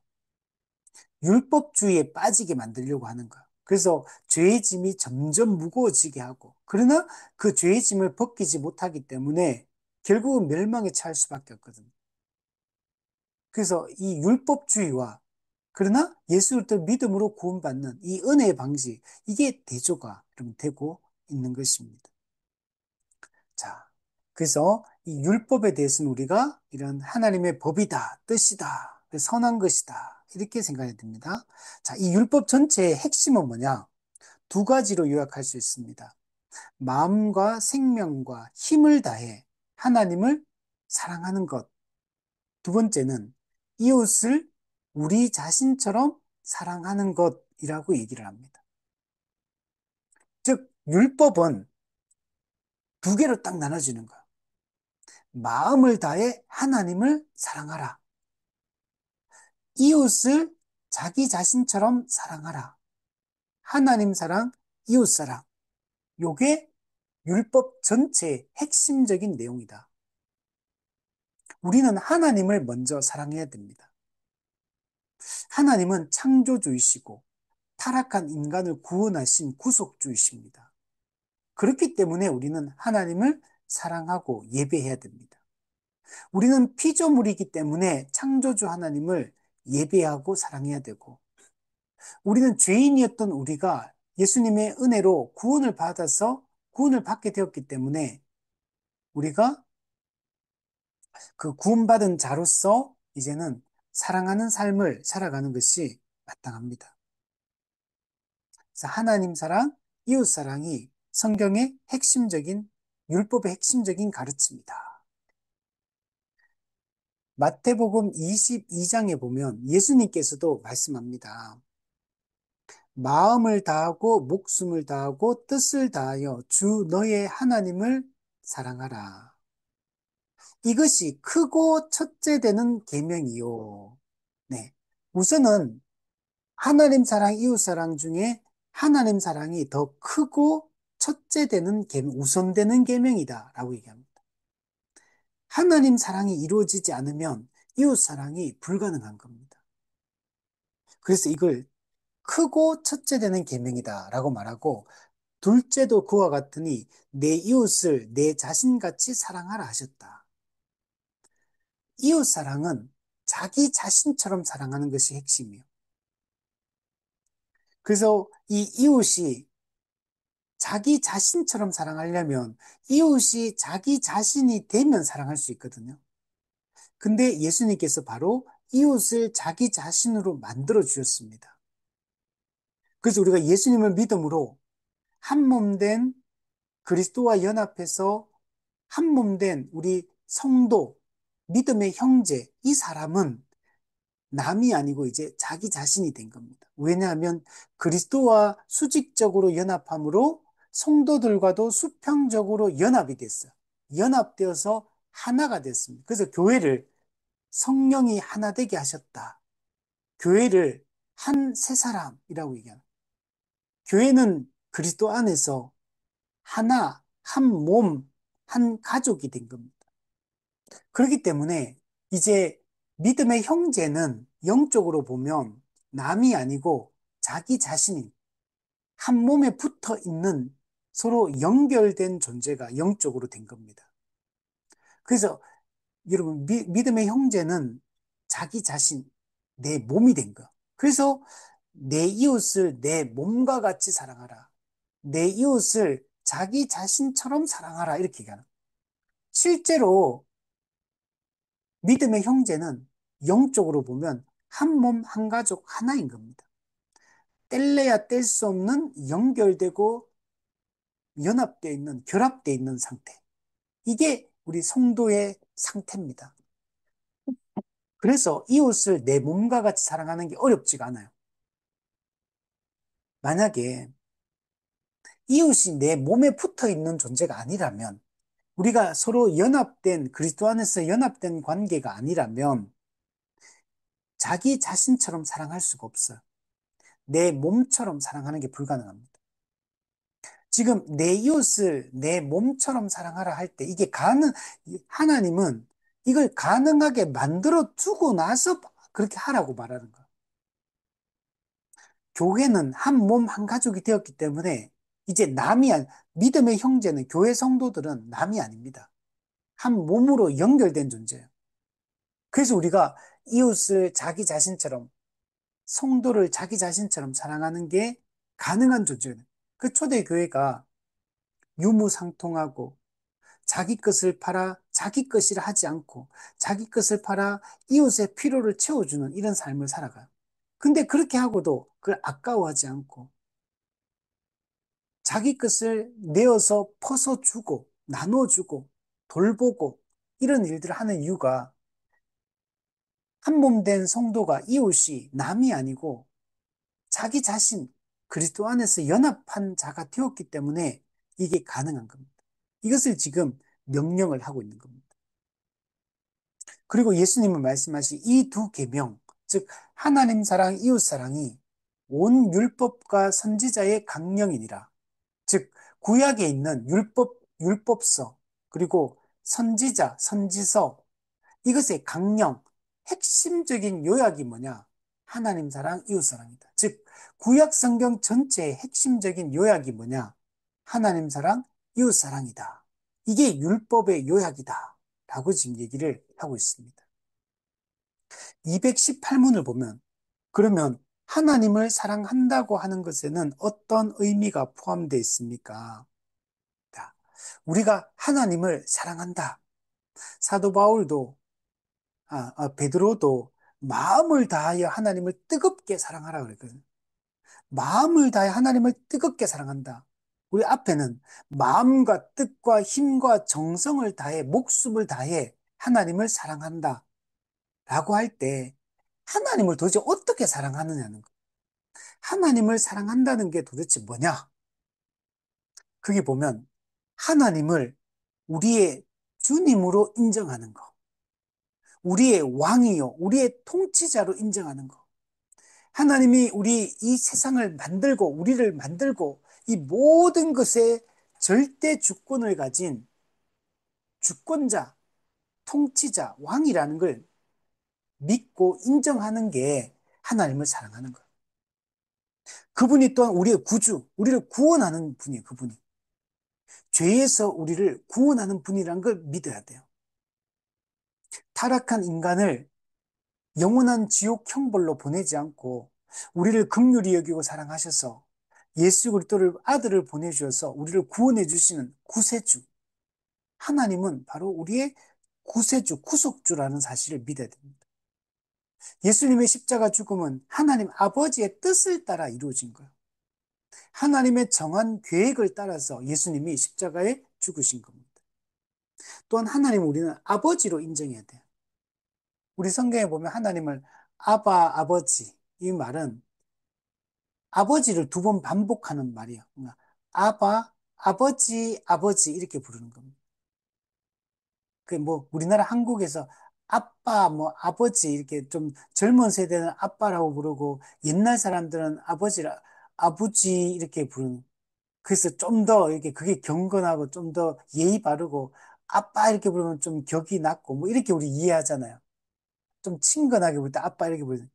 율법주의에 빠지게 만들려고 하는 거야. 그래서 죄의 짐이 점점 무거워지게 하고, 그러나 그 죄의 짐을 벗기지 못하기 때문에 결국은 멸망에 처할 수밖에 없거든요. 그래서 이 율법주의와 그러나 예수 그리스도를 믿음으로 구원받는 이 은혜의 방식, 이게 대조가 좀 되고 있는 것입니다. 자, 그래서 이 율법에 대해서는 우리가 이런 하나님의 법이다, 뜻이다, 선한 것이다, 이렇게 생각해야 됩니다. 자, 이 율법 전체의 핵심은 뭐냐? 두 가지로 요약할 수 있습니다. 마음과 생명과 힘을 다해 하나님을 사랑하는 것. 두 번째는 이웃을 우리 자신처럼 사랑하는 것이라고 얘기를 합니다. 즉, 율법은 두 개로 딱 나눠지는 거예요. 마음을 다해 하나님을 사랑하라. 이웃을 자기 자신처럼 사랑하라. 하나님 사랑, 이웃 사랑. 요게 율법 전체의 핵심적인 내용이다. 우리는 하나님을 먼저 사랑해야 됩니다. 하나님은 창조주이시고 타락한 인간을 구원하신 구속주이십니다. 그렇기 때문에 우리는 하나님을 사랑하고 예배해야 됩니다. 우리는 피조물이기 때문에 창조주 하나님을 예배하고 사랑해야 되고, 우리는 죄인이었던 우리가 예수님의 은혜로 구원을 받아서 구원을 받게 되었기 때문에 우리가 그 구원받은 자로서 이제는 사랑하는 삶을 살아가는 것이 마땅합니다. 그래서 하나님 사랑, 이웃 사랑이 성경의 핵심적인, 율법의 핵심적인 가르침이다. 마태복음 22장에 보면 예수님께서도 말씀합니다. 마음을 다하고 목숨을 다하고 뜻을 다하여 주 너의 하나님을 사랑하라. 이것이 크고 첫째 되는 계명이요. 네. 우선은 하나님 사랑, 이웃 사랑 중에 하나님 사랑이 더 크고 첫째 되는 계명, 우선되는 계명이다라고 얘기합니다. 하나님 사랑이 이루어지지 않으면 이웃 사랑이 불가능한 겁니다. 그래서 이걸 크고 첫째 되는 계명이다라고 말하고 둘째도 그와 같으니 내 이웃을 내 자신같이 사랑하라 하셨다. 이웃 사랑은 자기 자신처럼 사랑하는 것이 핵심이에요. 그래서 이 이웃이 자기 자신처럼 사랑하려면 이웃이 자기 자신이 되면 사랑할 수 있거든요. 근데 예수님께서 바로 이웃을 자기 자신으로 만들어 주셨습니다. 그래서 우리가 예수님을 믿음으로 한 몸 된 그리스도와 연합해서 한 몸 된 우리 성도, 믿음의 형제, 이 사람은 남이 아니고 이제 자기 자신이 된 겁니다. 왜냐하면 그리스도와 수직적으로 연합함으로 성도들과도 수평적으로 연합이 됐어요. 연합되어서 하나가 됐습니다. 그래서 교회를 성령이 하나 되게 하셨다. 교회를 한 세 사람이라고 얘기합니다. 교회는 그리스도 안에서 하나, 한 몸, 한 가족이 된 겁니다. 그렇기 때문에 이제 믿음의 형제는 영적으로 보면 남이 아니고 자기 자신이 한 몸에 붙어 있는 서로 연결된 존재가 영적으로 된 겁니다. 그래서 여러분, 믿음의 형제는 자기 자신, 내 몸이 된 거. 그래서 내 이웃을 내 몸과 같이 사랑하라. 내 이웃을 자기 자신처럼 사랑하라. 이렇게 얘기하는. 실제로 믿음의 형제는 영적으로 보면 한 몸, 한 가족 하나인 겁니다. 뗄래야 뗄 수 없는 연결되고 연합되어 있는, 결합되어 있는 상태. 이게 우리 성도의 상태입니다. 그래서 이웃을 내 몸과 같이 사랑하는 게 어렵지가 않아요. 만약에 이웃이 내 몸에 붙어 있는 존재가 아니라면, 우리가 서로 연합된, 그리스도 안에서 연합된 관계가 아니라면, 자기 자신처럼 사랑할 수가 없어요. 내 몸처럼 사랑하는 게 불가능합니다. 지금 내 이웃을 내 몸처럼 사랑하라 할 때 하나님은 이걸 가능하게 만들어 두고 나서 그렇게 하라고 말하는 거예요. 교회는 한 몸, 한 가족이 되었기 때문에 이제 믿음의 형제는 교회 성도들은 남이 아닙니다. 한 몸으로 연결된 존재예요. 그래서 우리가 이웃을 자기 자신처럼, 성도를 자기 자신처럼 사랑하는 게 가능한 존재예요. 그 초대교회가 유무상통하고 자기 것을 팔아 자기 것이라 하지 않고 자기 것을 팔아 이웃의 필요를 채워주는 이런 삶을 살아가요. 근데 그렇게 하고도 그걸 아까워하지 않고 자기 것을 내어서 퍼서주고 나눠주고 돌보고 이런 일들을 하는 이유가 한 몸 된 성도가 이웃이 남이 아니고 자기 자신 그리스도 안에서 연합한 자가 되었기 때문에 이게 가능한 겁니다. 이것을 지금 명령을 하고 있는 겁니다. 그리고 예수님은 말씀하신 이 두 계명, 즉 하나님 사랑, 이웃 사랑이 온 율법과 선지자의 강령이니라. 즉 구약에 있는 율법서 그리고 선지자, 선지서 이것의 강령, 핵심적인 요약이 뭐냐? 하나님 사랑, 이웃 사랑이다. 즉 구약 성경 전체의 핵심적인 요약이 뭐냐? 하나님 사랑, 이웃 사랑이다. 이게 율법의 요약이다. 라고 지금 얘기를 하고 있습니다. 218문을 보면 그러면 하나님을 사랑한다고 하는 것에는 어떤 의미가 포함되어 있습니까? 자, 우리가 하나님을 사랑한다. 사도 바울도 베드로도 마음을 다하여 하나님을 뜨겁게 사랑하라 그랬거든요. 마음을 다해 하나님을 뜨겁게 사랑한다. 우리 앞에는 마음과 뜻과 힘과 정성을 다해 목숨을 다해 하나님을 사랑한다. 라고 할 때 하나님을 도대체 어떻게 사랑하느냐는 거. 하나님을 사랑한다는 게 도대체 뭐냐? 그게 보면 하나님을 우리의 주님으로 인정하는 거. 우리의 왕이요. 우리의 통치자로 인정하는 거. 하나님이 우리 이 세상을 만들고 우리를 만들고 이 모든 것에 절대 주권을 가진 주권자, 통치자, 왕이라는 걸 믿고 인정하는 게 하나님을 사랑하는 거예요. 그분이 또한 우리의 구주, 우리를 구원하는 분이에요, 그분이. 죄에서 우리를 구원하는 분이라는 걸 믿어야 돼요. 타락한 인간을 영원한 지옥 형벌로 보내지 않고 우리를 긍휼히 여기고 사랑하셔서 예수 그리스도를 아들을 보내주셔서 우리를 구원해 주시는 구세주. 하나님은 바로 우리의 구세주, 구속주라는 사실을 믿어야 됩니다. 예수님의 십자가 죽음은 하나님 아버지의 뜻을 따라 이루어진 거예요. 하나님의 정한 계획을 따라서 예수님이 십자가에 죽으신 겁니다. 또한 하나님은 우리는 아버지로 인정해야 돼요. 우리 성경에 보면 하나님을 아바, 아버지, 이 말은 아버지를 두 번 반복하는 말이에요. 그러니까 아바, 아버지, 아버지 이렇게 부르는 겁니다. 그 뭐 우리나라 한국에서 아빠, 뭐 아버지 이렇게 좀 젊은 세대는 아빠라고 부르고 옛날 사람들은 아버지라 아버지 이렇게 부르는. 그래서 좀 더 이렇게 그게 경건하고 좀 더 예의 바르고 아빠 이렇게 부르면 좀 격이 낮고 뭐 이렇게 우리 이해하잖아요. 좀 친근하게 부를 때 아빠 이렇게 부르는.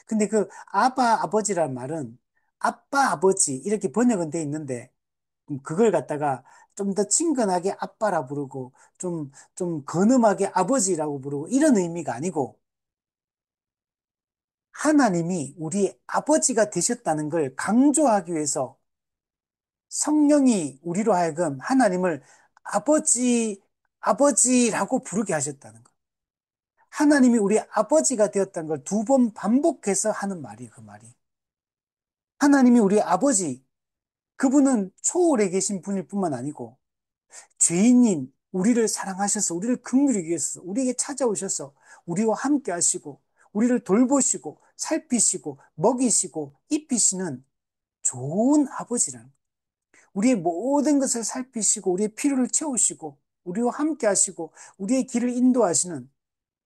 근데 그 아바 아버지란 말은 아빠 아버지 이렇게 번역은 돼 있는데 그걸 갖다가 좀 더 친근하게 아빠라 부르고 좀 건음하게 아버지라고 부르고 이런 의미가 아니고 하나님이 우리 아버지가 되셨다는 걸 강조하기 위해서 성령이 우리로 하여금 하나님을 아버지, 아버지라고 부르게 하셨다는 거. 하나님이 우리 아버지가 되었다는 걸 두 번 반복해서 하는 말이에요, 그 말이. 하나님이 우리 아버지, 그분은 초월에 계신 분일 뿐만 아니고 죄인인 우리를 사랑하셔서 우리를 긍휼히 여기셔서 우리에게 찾아오셔서 우리와 함께 하시고 우리를 돌보시고 살피시고 먹이시고 입히시는 좋은 아버지라는 거예요. 우리의 모든 것을 살피시고 우리의 필요를 채우시고 우리와 함께 하시고 우리의 길을 인도하시는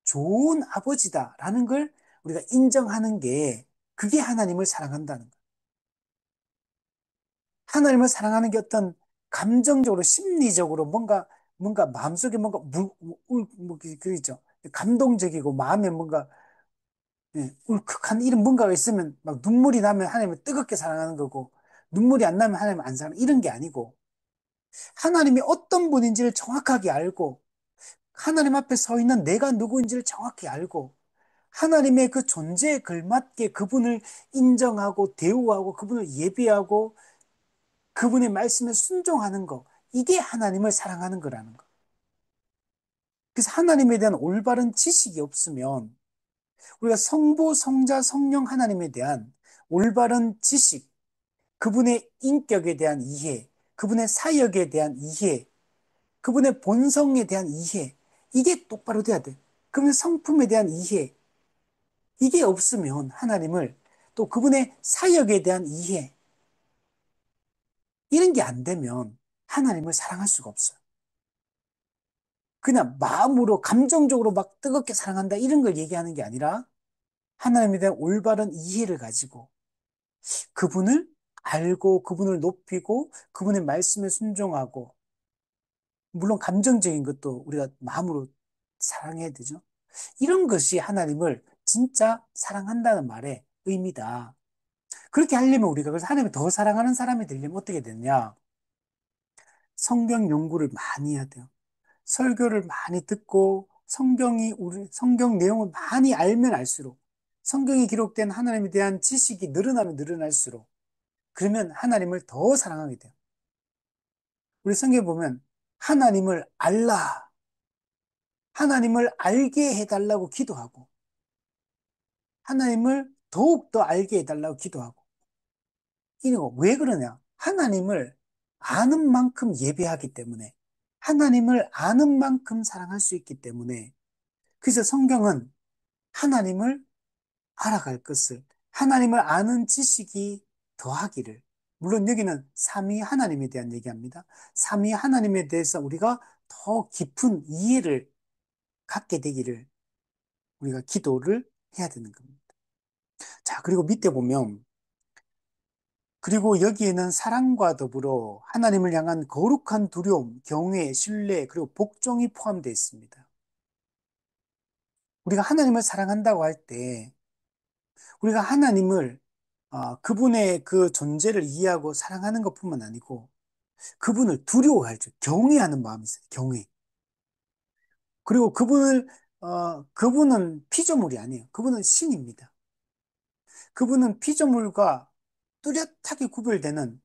좋은 아버지다라는 걸 우리가 인정하는 게 그게 하나님을 사랑한다는 거예요. 하나님을 사랑하는 게 어떤 감정적으로 심리적으로 뭔가 마음속에 뭔가 그죠. 감동적이고 마음에 뭔가 울컥한 이런 뭔가가 있으면 막 눈물이 나면 하나님을 뜨겁게 사랑하는 거고 눈물이 안 나면 하나님을 안 사랑 이런 게 아니고 하나님이 어떤 분인지를 정확하게 알고 하나님 앞에 서 있는 내가 누구인지를 정확히 알고 하나님의 그 존재에 걸맞게 그분을 인정하고 대우하고 그분을 예비하고 그분의 말씀에 순종하는 거 이게 하나님을 사랑하는 거라는 거. 그래서 하나님에 대한 올바른 지식이 없으면 우리가 성부, 성자, 성령 하나님에 대한 올바른 지식, 그분의 인격에 대한 이해, 그분의 사역에 대한 이해, 그분의 본성에 대한 이해, 이게 똑바로 돼야 돼. 그분의 성품에 대한 이해, 이게 없으면 하나님을 또 그분의 사역에 대한 이해, 이런 게 안 되면 하나님을 사랑할 수가 없어요. 그냥 마음으로, 감정적으로 막 뜨겁게 사랑한다, 이런 걸 얘기하는 게 아니라 하나님에 대한 올바른 이해를 가지고 그분을 알고 그분을 높이고 그분의 말씀에 순종하고 물론 감정적인 것도 우리가 마음으로 사랑해야 되죠. 이런 것이 하나님을 진짜 사랑한다는 말의 의미다. 그렇게 하려면 우리가 그래서 하나님을 더 사랑하는 사람이 되려면 어떻게 되냐? 성경 연구를 많이 해야 돼요. 설교를 많이 듣고 성경 내용을 많이 알면 알수록 성경에 기록된 하나님에 대한 지식이 늘어나면 늘어날수록 그러면 하나님을 더 사랑하게 돼요. 우리 성경에 보면 하나님을 알라, 하나님을 알게 해달라고 기도하고 하나님을 더욱더 알게 해달라고 기도하고 이거 왜 그러냐? 하나님을 아는 만큼 예배하기 때문에 하나님을 아는 만큼 사랑할 수 있기 때문에 그래서 성경은 하나님을 알아갈 것을 하나님을 아는 지식이 더하기를 물론 여기는 삼위 하나님에 대한 얘기합니다. 삼위 하나님에 대해서 우리가 더 깊은 이해를 갖게 되기를 우리가 기도를 해야 되는 겁니다. 자, 그리고 밑에 보면 그리고 여기에는 사랑과 더불어 하나님을 향한 거룩한 두려움, 경외, 신뢰, 그리고 복종이 포함되어 있습니다. 우리가 하나님을 사랑한다고 할 때, 우리가 하나님을, 그분의 그 존재를 이해하고 사랑하는 것뿐만 아니고, 그분을 두려워하죠. 경외하는 마음이 있어요. 경외. 그리고 그분은 피조물이 아니에요. 그분은 신입니다. 그분은 피조물과 뚜렷하게 구별되는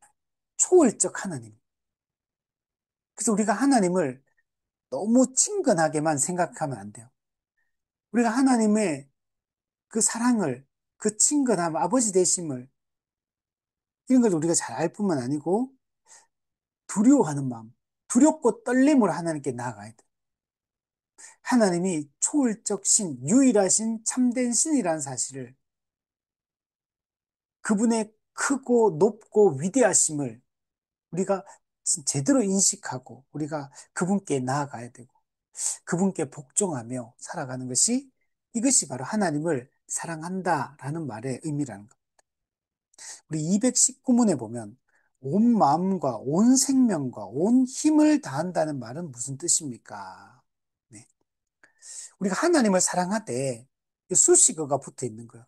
초월적 하나님. 그래서 우리가 하나님을 너무 친근하게만 생각하면 안 돼요. 우리가 하나님의 그 사랑을, 그 친근함, 아버지 되심을, 이런 걸 우리가 잘 알 뿐만 아니고, 두려워하는 마음, 두렵고 떨림으로 하나님께 나아가야 돼. 하나님이 초월적 신, 유일하신 참된 신이라는 사실을, 그분의 크고 높고 위대하심을 우리가 제대로 인식하고 우리가 그분께 나아가야 되고 그분께 복종하며 살아가는 것이 이것이 바로 하나님을 사랑한다라는 말의 의미라는 것. 우리 219문에 보면 온 마음과 온 생명과 온 힘을 다한다는 말은 무슨 뜻입니까? 네. 우리가 하나님을 사랑하되 수식어가 붙어 있는 거예요.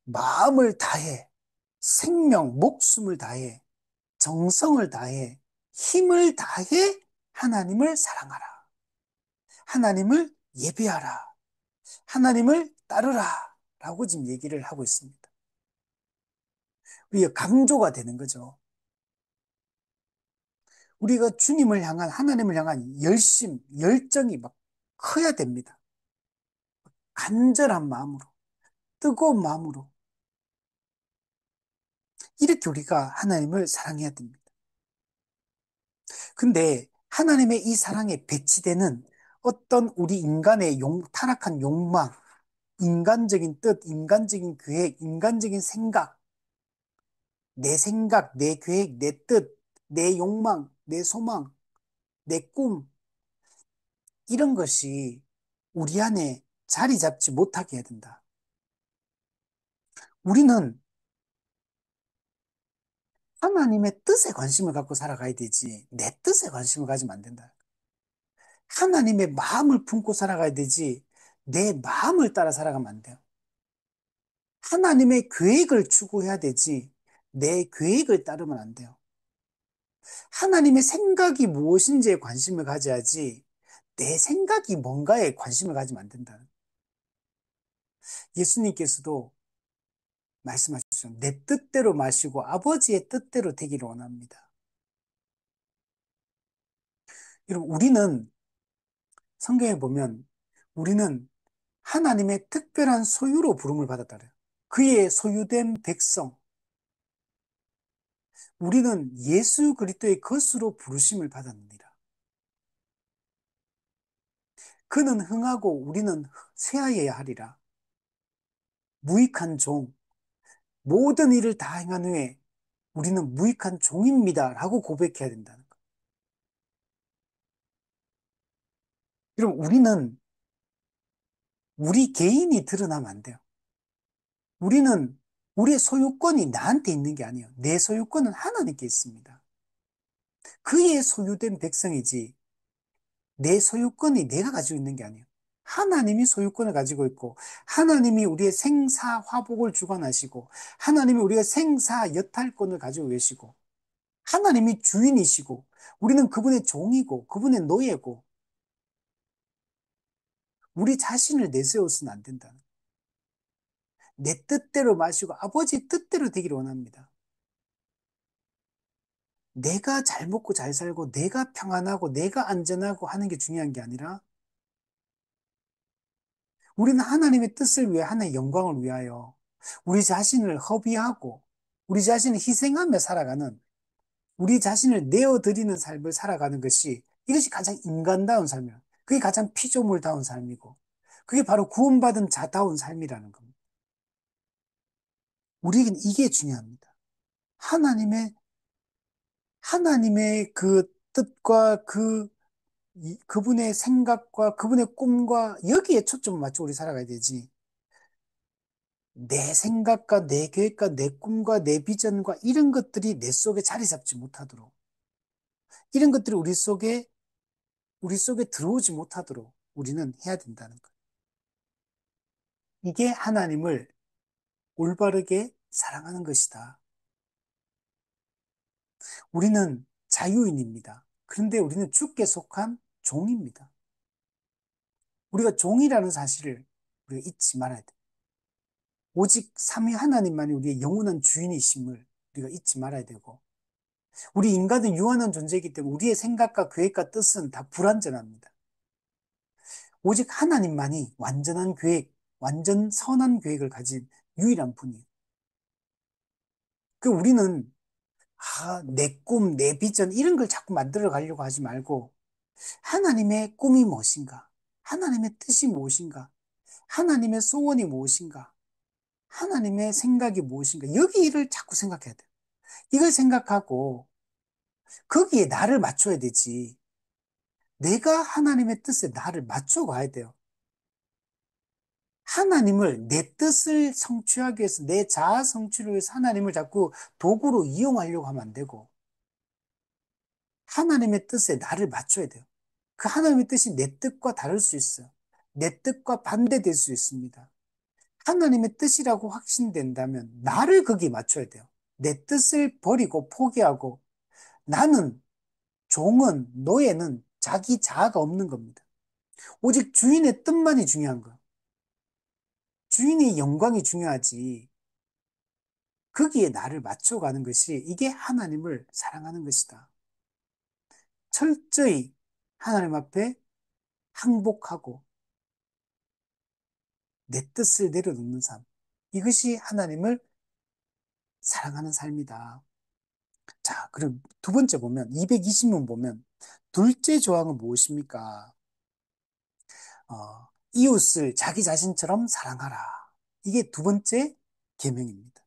마음을 다해, 생명, 목숨을 다해, 정성을 다해, 힘을 다해 하나님을 사랑하라. 하나님을 예배하라. 하나님을 따르라. 라고 지금 얘기를 하고 있습니다. 우리가 강조가 되는 거죠. 우리가 주님을 향한, 하나님을 향한 열심, 열정이 막 커야 됩니다. 간절한 마음으로, 뜨거운 마음으로. 이렇게 우리가 하나님을 사랑해야 됩니다. 근데 하나님의 이 사랑에 배치되는 어떤 우리 인간의 타락한 욕망, 인간적인 뜻, 인간적인 계획, 인간적인 생각, 내 계획, 내 뜻, 내 욕망, 내 소망, 내 꿈, 이런 것이 우리 안에 자리 잡지 못하게 해야 된다. 우리는 하나님의 뜻에 관심을 갖고 살아가야 되지, 내 뜻에 관심을 가지면 안 된다. 하나님의 마음을 품고 살아가야 되지, 내 마음을 따라 살아가면 안 돼요. 하나님의 계획을 추구해야 되지, 내 계획을 따르면 안 돼요. 하나님의 생각이 무엇인지에 관심을 가져야지 내 생각이 뭔가에 관심을 가지면 안 된다. 예수님께서도 말씀하셨죠. 내 뜻대로 마시고 아버지의 뜻대로 되기를 원합니다. 여러분, 우리는 성경에 보면 우리는 하나님의 특별한 소유로 부름을 받았다 그래요. 그의 소유된 백성. 우리는 예수 그리스도의 것으로 부르심을 받았느니라. 그는 흥하고 우리는 쇠하여야 하리라. 무익한 종, 모든 일을 다 행한 후에 우리는 무익한 종입니다. 라고 고백해야 된다는 거예요. 여러분, 우리는 우리 개인이 드러나면 안 돼요. 우리는 우리의 소유권이 나한테 있는 게 아니에요. 내 소유권은 하나님께 있습니다. 그의 소유된 백성이지 내 소유권이 내가 가지고 있는 게 아니에요. 하나님이 소유권을 가지고 있고 하나님이 우리의 생사 화복을 주관하시고 하나님이 우리의 생사 여탈권을 가지고 계시고 하나님이 주인이시고 우리는 그분의 종이고 그분의 노예고 우리 자신을 내세워서는 안 된다는 거예요. 내 뜻대로 마시고 아버지 뜻대로 되기를 원합니다. 내가 잘 먹고 잘 살고 내가 평안하고 내가 안전하고 하는 게 중요한 게 아니라 우리는 하나님의 뜻을 위해 하나님의 영광을 위하여 우리 자신을 허비하고 우리 자신을 희생하며 살아가는 우리 자신을 내어드리는 삶을 살아가는 것이 이것이 가장 인간다운 삶이에요. 그게 가장 피조물다운 삶이고 그게 바로 구원받은 자다운 삶이라는 겁니다. 우리에겐 이게 중요합니다. 하나님의 그 뜻과 그분의 생각과 그분의 꿈과 여기에 초점을 맞춰 우리 살아가야 되지. 내 생각과 내 계획과 내 꿈과 내 비전과 이런 것들이 내 속에 자리 잡지 못하도록 이런 것들이 우리 속에 들어오지 못하도록 우리는 해야 된다는 거예요. 이게 하나님을 올바르게 사랑하는 것이다. 우리는 자유인입니다. 그런데 우리는 주께 속한 종입니다. 우리가 종이라는 사실을 우리가 잊지 말아야 돼. 오직 삼위 하나님만이 우리의 영원한 주인이심을 우리가 잊지 말아야 되고, 우리 인간은 유한한 존재이기 때문에 우리의 생각과 계획과 뜻은 다 불완전합니다. 오직 하나님만이 완전한 계획, 완전 선한 계획을 가진 유일한 분이에요. 그 우리는 내 꿈, 내 비전 이런 걸 자꾸 만들어 가려고 하지 말고 하나님의 꿈이 무엇인가? 하나님의 뜻이 무엇인가? 하나님의 소원이 무엇인가? 하나님의 생각이 무엇인가? 여기를 자꾸 생각해야 돼요. 이걸 생각하고 거기에 나를 맞춰야 되지. 내가 하나님의 뜻에 나를 맞춰 가야 돼요. 하나님을 내 뜻을 성취하기 위해서 내 자아 성취를 위해서 하나님을 자꾸 도구로 이용하려고 하면 안 되고 하나님의 뜻에 나를 맞춰야 돼요. 그 하나님의 뜻이 내 뜻과 다를 수 있어요. 내 뜻과 반대될 수 있습니다. 하나님의 뜻이라고 확신된다면 나를 거기에 맞춰야 돼요. 내 뜻을 버리고 포기하고 나는 종은 노예는 자기 자아가 없는 겁니다. 오직 주인의 뜻만이 중요한 거예요. 주인의 영광이 중요하지. 거기에 나를 맞춰가는 것이 이게 하나님을 사랑하는 것이다. 철저히 하나님 앞에 항복하고 내 뜻을 내려놓는 삶. 이것이 하나님을 사랑하는 삶이다. 자, 그럼 두 번째 보면 220문 보면 둘째 조항은 무엇입니까? 이웃을 자기 자신처럼 사랑하라. 이게 두 번째 계명입니다.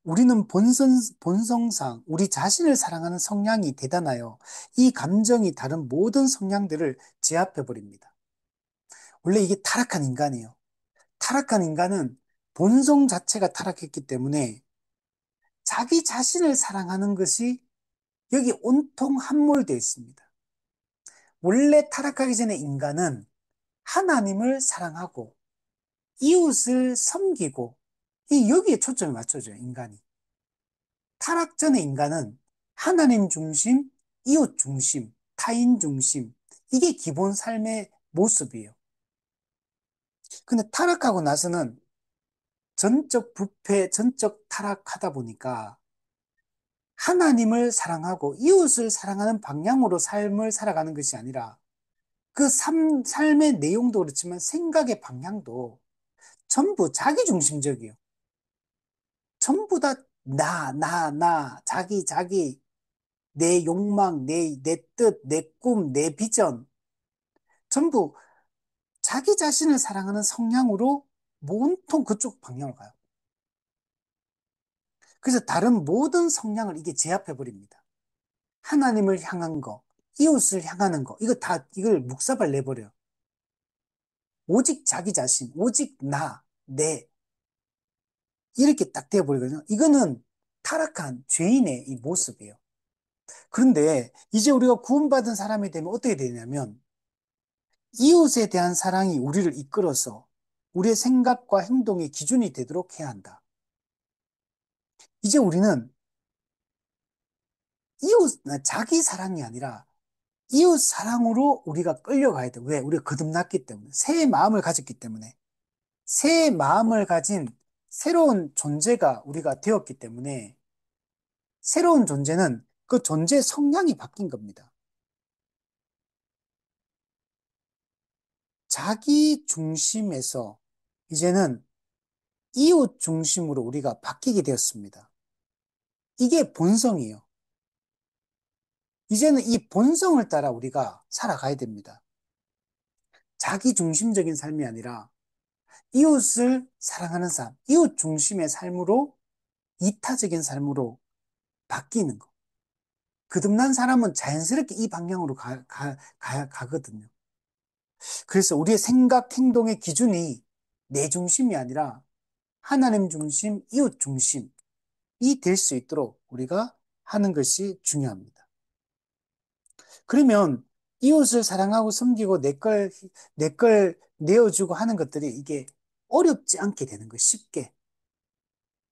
우리는 본성상 우리 자신을 사랑하는 성향이 대단하여 이 감정이 다른 모든 성향들을 제압해버립니다. 원래 이게 타락한 인간이에요. 타락한 인간은 본성 자체가 타락했기 때문에 자기 자신을 사랑하는 것이 여기 온통 함몰되어 있습니다. 원래 타락하기 전에 인간은 하나님을 사랑하고 이웃을 섬기고 여기에 초점이 맞춰져요, 인간이. 타락 전의 인간은 하나님 중심, 이웃 중심, 타인 중심 이게 기본 삶의 모습이에요. 근데 타락하고 나서는 전적 부패, 전적 타락하다 보니까 하나님을 사랑하고 이웃을 사랑하는 방향으로 삶을 살아가는 것이 아니라 그 삶의 내용도 그렇지만 생각의 방향도 전부 자기중심적이에요. 전부 다 자기, 내 욕망, 내 뜻, 내 꿈, 내 비전. 전부 자기 자신을 사랑하는 성향으로 온통 그쪽 방향을 가요. 그래서 다른 모든 성향을 이게 제압해버립니다. 하나님을 향한 거, 이웃을 향하는 거, 이걸 묵사발 내버려요. 오직 자기 자신, 오직 이렇게 딱 되어버리거든요. 이거는 타락한 죄인의 이 모습이에요. 그런데 이제 우리가 구원받은 사람이 되면 어떻게 되냐면 이웃에 대한 사랑이 우리를 이끌어서 우리의 생각과 행동의 기준이 되도록 해야 한다. 이제 우리는 자기 사랑이 아니라 이웃 사랑으로 우리가 끌려가야 돼. 왜? 우리가 거듭났기 때문에. 새 마음을 가졌기 때문에. 새 마음을 가진 새로운 존재가 우리가 되었기 때문에 새로운 존재는 그 존재의 성향이 바뀐 겁니다. 자기 중심에서 이제는 이웃 중심으로 우리가 바뀌게 되었습니다. 이게 본성이에요. 이제는 이 본성을 따라 우리가 살아가야 됩니다. 자기 중심적인 삶이 아니라 이웃을 사랑하는 삶, 이웃 중심의 삶으로 이타적인 삶으로 바뀌는 거. 거듭난 사람은 자연스럽게 이 방향으로 가거든요. 그래서 우리의 생각, 행동의 기준이 내 중심이 아니라 하나님 중심, 이웃 중심이 될 수 있도록 우리가 하는 것이 중요합니다. 그러면 이웃을 사랑하고 섬기고 내 걸 내어주고 하는 것들이 이게 어렵지 않게 되는 거예요. 쉽게.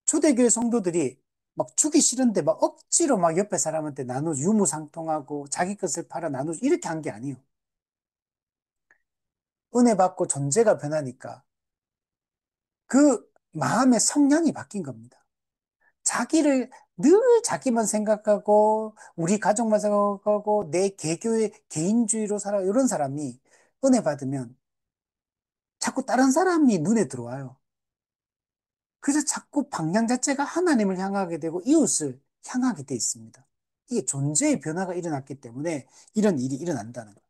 초대교회 성도들이 막 주기 싫은데 막 억지로 막 옆에 사람한테 나누고 유무상통하고 자기 것을 팔아 나누고 이렇게 한 게 아니에요. 은혜 받고 존재가 변하니까 그 마음의 성향이 바뀐 겁니다. 자기를 늘 자기만 생각하고 우리 가족만 생각하고 내 개교의 개인주의로 살아 이런 사람이 은혜 받으면 자꾸 다른 사람이 눈에 들어와요. 그래서 자꾸 방향 자체가 하나님을 향하게 되고 이웃을 향하게 돼 있습니다. 이게 존재의 변화가 일어났기 때문에 이런 일이 일어난다는 거예요.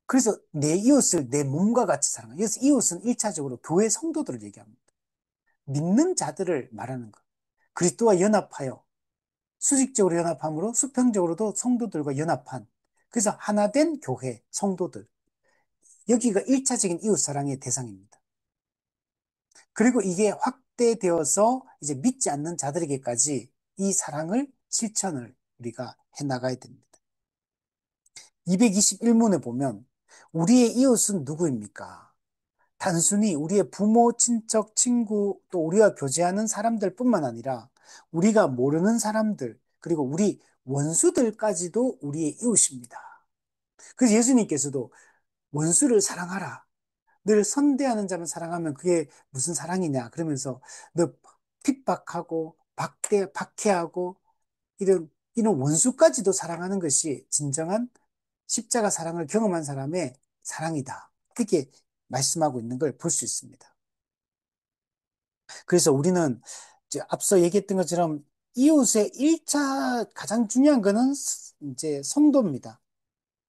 그래서 내 이웃을 내 몸과 같이 사랑해요. 그래서 이웃은 일차적으로 교회 성도들을 얘기합니다. 믿는 자들을 말하는 거. 그리스도와 연합하여 수직적으로 연합함으로 수평적으로도 성도들과 연합한 그래서 하나 된 교회 성도들. 여기가 일차적인 이웃 사랑의 대상입니다. 그리고 이게 확대되어서 이제 믿지 않는 자들에게까지 이 사랑을 실천을 우리가 해 나가야 됩니다. 221문에 보면 우리의 이웃은 누구입니까? 단순히 우리의 부모, 친척, 친구, 또 우리와 교제하는 사람들 뿐만 아니라 우리가 모르는 사람들, 그리고 우리 원수들까지도 우리의 이웃입니다. 그래서 예수님께서도 원수를 사랑하라. 늘 선대하는 자만 사랑하면 그게 무슨 사랑이냐. 그러면서 너 핍박하고 박해하고 이런 원수까지도 사랑하는 것이 진정한 십자가 사랑을 경험한 사람의 사랑이다. 그렇게 말씀하고 있는 걸 볼 수 있습니다. 그래서 우리는 이제 앞서 얘기했던 것처럼 이웃의 1차 가장 중요한 거는 이제 성도입니다.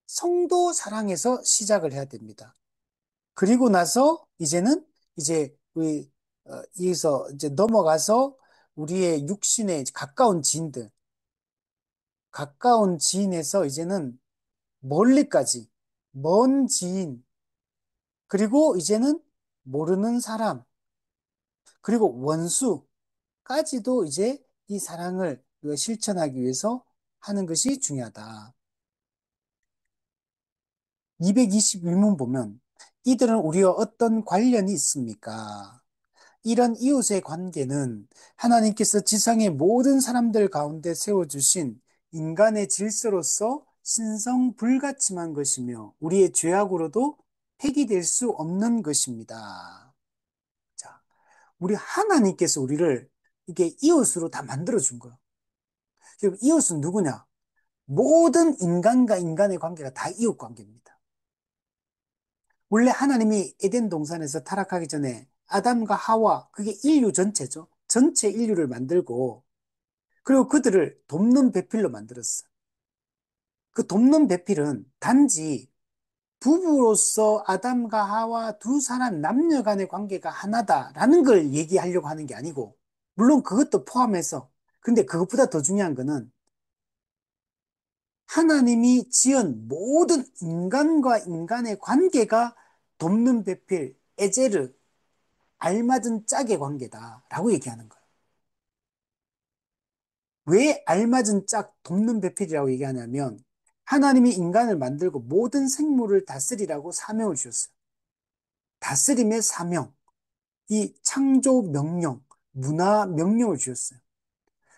성도 사랑에서 시작을 해야 됩니다. 그리고 나서 이제는 이제 우리 여기서 이제 넘어가서 우리의 육신의 가까운 지인들, 가까운 지인에서 이제는 멀리까지 먼 지인, 그리고 이제는 모르는 사람, 그리고 원수까지도 이제 이 사랑을 우리가 실천하기 위해서 하는 것이 중요하다. 221문 보면 이들은 우리와 어떤 관련이 있습니까? 이런 이웃의 관계는 하나님께서 지상의 모든 사람들 가운데 세워주신 인간의 질서로서 신성불가침한 것이며 우리의 죄악으로도 폐기될 수 없는 것입니다. 자, 우리 하나님께서 우리를 이게 이웃으로 다 만들어준 거예요. 그럼 이웃은 누구냐? 모든 인간과 인간의 관계가 다 이웃 관계입니다. 원래 하나님이 에덴 동산에서 타락하기 전에 아담과 하와, 그게 인류 전체죠. 전체 인류를 만들고, 그리고 그들을 돕는 배필로 만들었어요. 그 돕는 배필은 단지 부부로서 아담과 하와 두 사람 남녀 간의 관계가 하나다라는 걸 얘기하려고 하는 게 아니고, 물론 그것도 포함해서, 근데 그것보다 더 중요한 거는 하나님이 지은 모든 인간과 인간의 관계가 돕는 배필, 에제르, 알맞은 짝의 관계다라고 얘기하는 거예요. 왜 알맞은 짝, 돕는 배필이라고 얘기하냐면 하나님이 인간을 만들고 모든 생물을 다스리라고 사명을 주셨어요. 다스림의 사명, 이 창조 명령, 문화 명령을 주셨어요.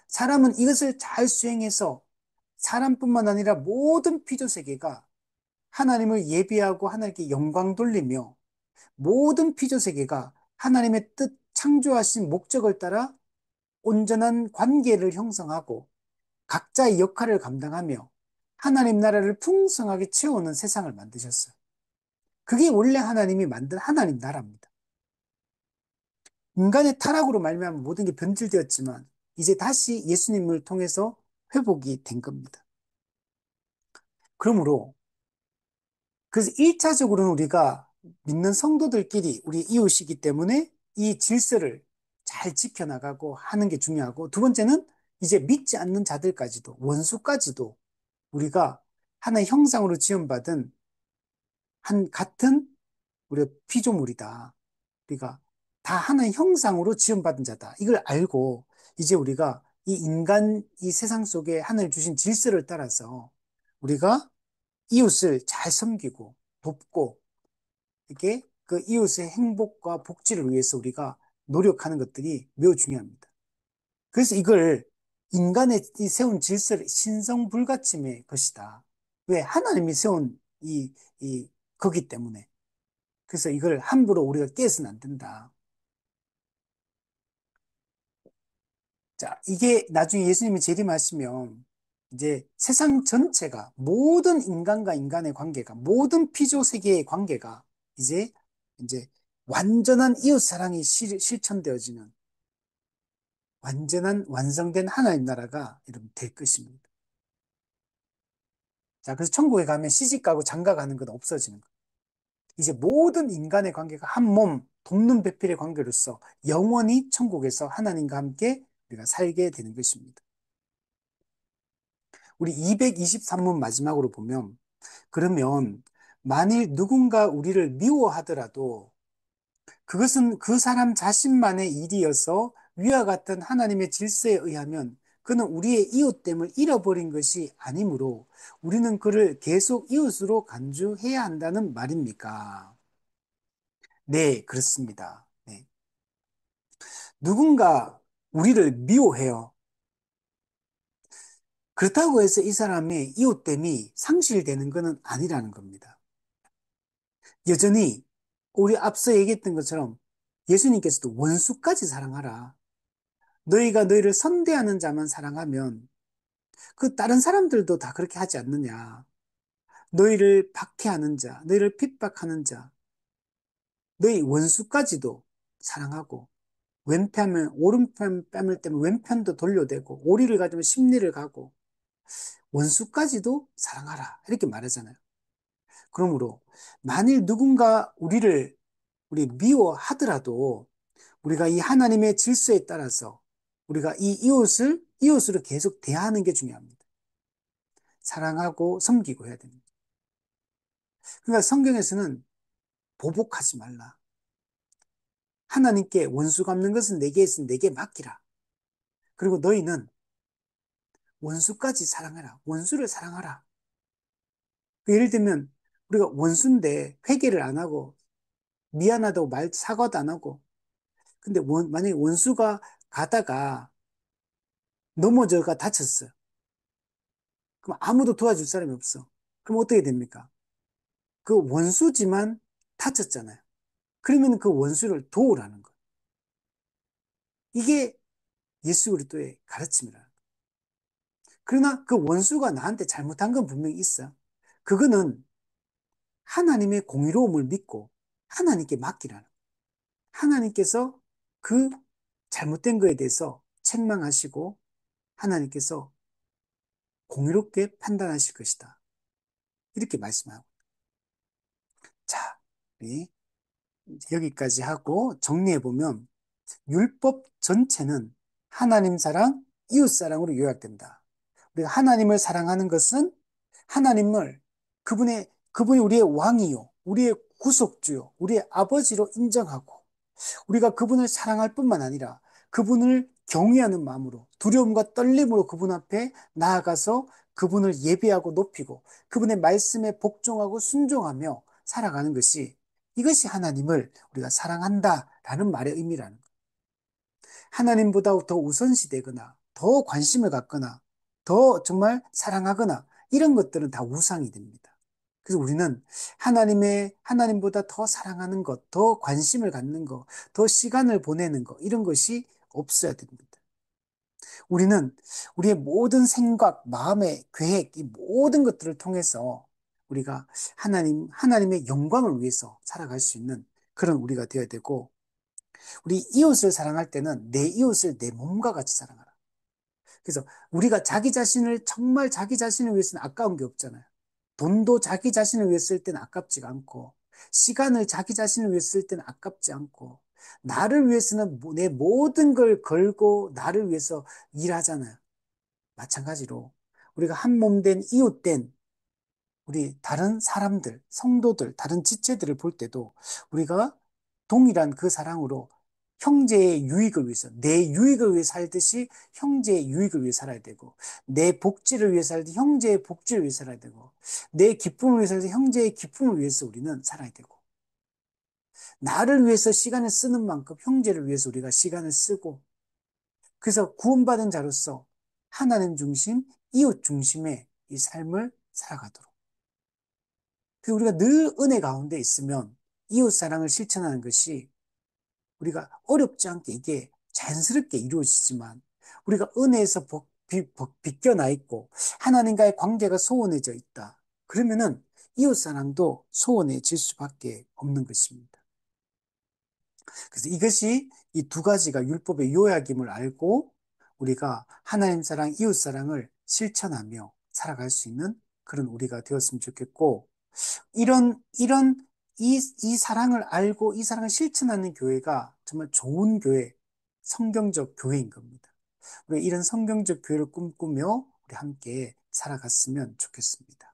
사람은 이것을 잘 수행해서 사람뿐만 아니라 모든 피조세계가 하나님을 예배하고 하나님께 영광 돌리며 모든 피조세계가 하나님의 뜻 창조하신 목적을 따라 온전한 관계를 형성하고 각자의 역할을 감당하며 하나님 나라를 풍성하게 채우는 세상을 만드셨어요. 그게 원래 하나님이 만든 하나님 나라입니다. 인간의 타락으로 말미암아 모든 게 변질되었지만 이제 다시 예수님을 통해서 회복이 된 겁니다. 그러므로 그래서 1차적으로는 우리가 믿는 성도들끼리 우리 이웃이기 때문에 이 질서를 잘 지켜나가고 하는 게 중요하고 두 번째는 이제 믿지 않는 자들까지도 원수까지도 우리가 하나의 형상으로 지음받은 한 같은 우리 피조물이다. 우리가 다 하나의 형상으로 지음받은 자다. 이걸 알고 이제 우리가 이 인간, 이 세상 속에 하늘 주신 질서를 따라서 우리가 이웃을 잘 섬기고 돕고 이게 그 이웃의 행복과 복지를 위해서 우리가 노력하는 것들이 매우 중요합니다. 그래서 이걸 인간의 이 세운 질서를 신성불가침의 것이다. 왜? 하나님이 세운 거기 때문에. 그래서 이걸 함부로 우리가 깨서는 안 된다. 자, 이게 나중에 예수님이 재림하시면 이제 세상 전체가 모든 인간과 인간의 관계가 모든 피조 세계의 관계가 이제 이제 완전한 이웃 사랑이 실천되어지는 완전한 완성된 하나님 나라가 여러분 될 것입니다. 자, 그래서 천국에 가면 시집가고 장가가는 건 없어지는 거예요. 이제 모든 인간의 관계가 한 몸, 돕는 배필의 관계로서 영원히 천국에서 하나님과 함께 우리가 살게 되는 것입니다. 우리 223문 마지막으로 보면 그러면 만일 누군가 우리를 미워하더라도 그것은 그 사람 자신만의 일이어서 위와 같은 하나님의 질서에 의하면 그는 우리의 이웃됨을 잃어버린 것이 아니므로 우리는 그를 계속 이웃으로 간주해야 한다는 말입니까? 네, 그렇습니다. 네. 누군가 우리를 미워해요. 그렇다고 해서 이 사람의 이웃됨이 상실되는 것은 아니라는 겁니다. 여전히 우리 앞서 얘기했던 것처럼 예수님께서도 원수까지 사랑하라. 너희가 너희를 선대하는 자만 사랑하면 그 다른 사람들도 다 그렇게 하지 않느냐. 너희를 박해하는 자, 너희를 핍박하는 자, 너희 원수까지도 사랑하고 왼편은 오른편 뺨을 때면 왼편도 돌려대고 오리를 가지면 십리를 가고 원수까지도 사랑하라. 이렇게 말하잖아요. 그러므로 만일 누군가 우리 미워하더라도 우리가 이 하나님의 질서에 따라서 우리가 이 이웃을 이웃으로 계속 대하는 게 중요합니다. 사랑하고 섬기고 해야 됩니다. 그러니까 성경에서는 보복하지 말라. 하나님께 원수 갚는 것은 내게 있으니 내게 맡기라. 그리고 너희는 원수까지 사랑하라. 원수를 사랑하라. 예를 들면 우리가 원수인데 회개를 안 하고 미안하다고 사과도 안 하고 근데 만약에 원수가 가다가 넘어져가 다쳤어요. 그럼 아무도 도와줄 사람이 없어. 그럼 어떻게 됩니까? 그 원수지만 다쳤잖아요. 그러면 그 원수를 도우라는 거예요. 이게 예수 그리스도의 가르침이라는 거예요. 그러나 그 원수가 나한테 잘못한 건 분명히 있어요. 그거는 하나님의 공의로움을 믿고 하나님께 맡기라는 거예요. 하나님께서 그 잘못된 거에 대해서 책망하시고 하나님께서 공의롭게 판단하실 것이다. 이렇게 말씀하고. 자, 우리 여기까지 하고 정리해보면 율법 전체는 하나님 사랑, 이웃 사랑으로 요약된다. 우리가 하나님을 사랑하는 것은 하나님을 그분이 우리의 왕이요, 우리의 구속주요, 우리의 아버지로 인정하고 우리가 그분을 사랑할 뿐만 아니라 그분을 경외하는 마음으로 두려움과 떨림으로 그분 앞에 나아가서 그분을 예배하고 높이고 그분의 말씀에 복종하고 순종하며 살아가는 것이 이것이 하나님을 우리가 사랑한다라는 말의 의미라는 거예요. 하나님보다 더 우선시되거나 더 관심을 갖거나 더 정말 사랑하거나 이런 것들은 다 우상이 됩니다. 그래서 우리는 하나님보다 더 사랑하는 것, 더 관심을 갖는 것, 더 시간을 보내는 것, 이런 것이 없어야 됩니다. 우리는 우리의 모든 생각, 마음의 계획, 이 모든 것들을 통해서 우리가 하나님의 영광을 위해서 살아갈 수 있는 그런 우리가 되어야 되고, 우리 이웃을 사랑할 때는 내 이웃을 내 몸과 같이 사랑하라. 그래서 우리가 정말 자기 자신을 위해서는 아까운 게 없잖아요. 돈도 자기 자신을 위해 쓸 때는 아깝지가 않고, 시간을 자기 자신을 위해 쓸 때는 아깝지 않고, 나를 위해서는 내 모든 걸 걸고 나를 위해서 일하잖아요. 마찬가지로 우리가 한 몸 된 이웃된 우리 다른 사람들, 성도들, 다른 지체들을 볼 때도 우리가 동일한 그 사랑으로 형제의 유익을 위해서, 내 유익을 위해 살듯이 형제의 유익을 위해 살아야 되고, 내 복지를 위해 살듯이 형제의 복지를 위해 살아야 되고, 내 기쁨을 위해 살듯이 형제의 기쁨을 위해서 우리는 살아야 되고, 나를 위해서 시간을 쓰는 만큼 형제를 위해서 우리가 시간을 쓰고, 그래서 구원받은 자로서 하나님 중심, 이웃 중심의 이 삶을 살아가도록. 그래서 우리가 늘 은혜 가운데 있으면 이웃 사랑을 실천하는 것이 우리가 어렵지 않게 이게 자연스럽게 이루어지지만, 우리가 은혜에서 빗겨나 있고 하나님과의 관계가 소원해져 있다. 그러면은 이웃 사랑도 소원해질 수밖에 없는 것입니다. 그래서 이것이 이 두 가지가 율법의 요약임을 알고 우리가 하나님 사랑, 이웃 사랑을 실천하며 살아갈 수 있는 그런 우리가 되었으면 좋겠고, 이런 이 사랑을 알고 이 사랑을 실천하는 교회가 정말 좋은 교회, 성경적 교회인 겁니다. 우리 이런 성경적 교회를 꿈꾸며 우리 함께 살아갔으면 좋겠습니다.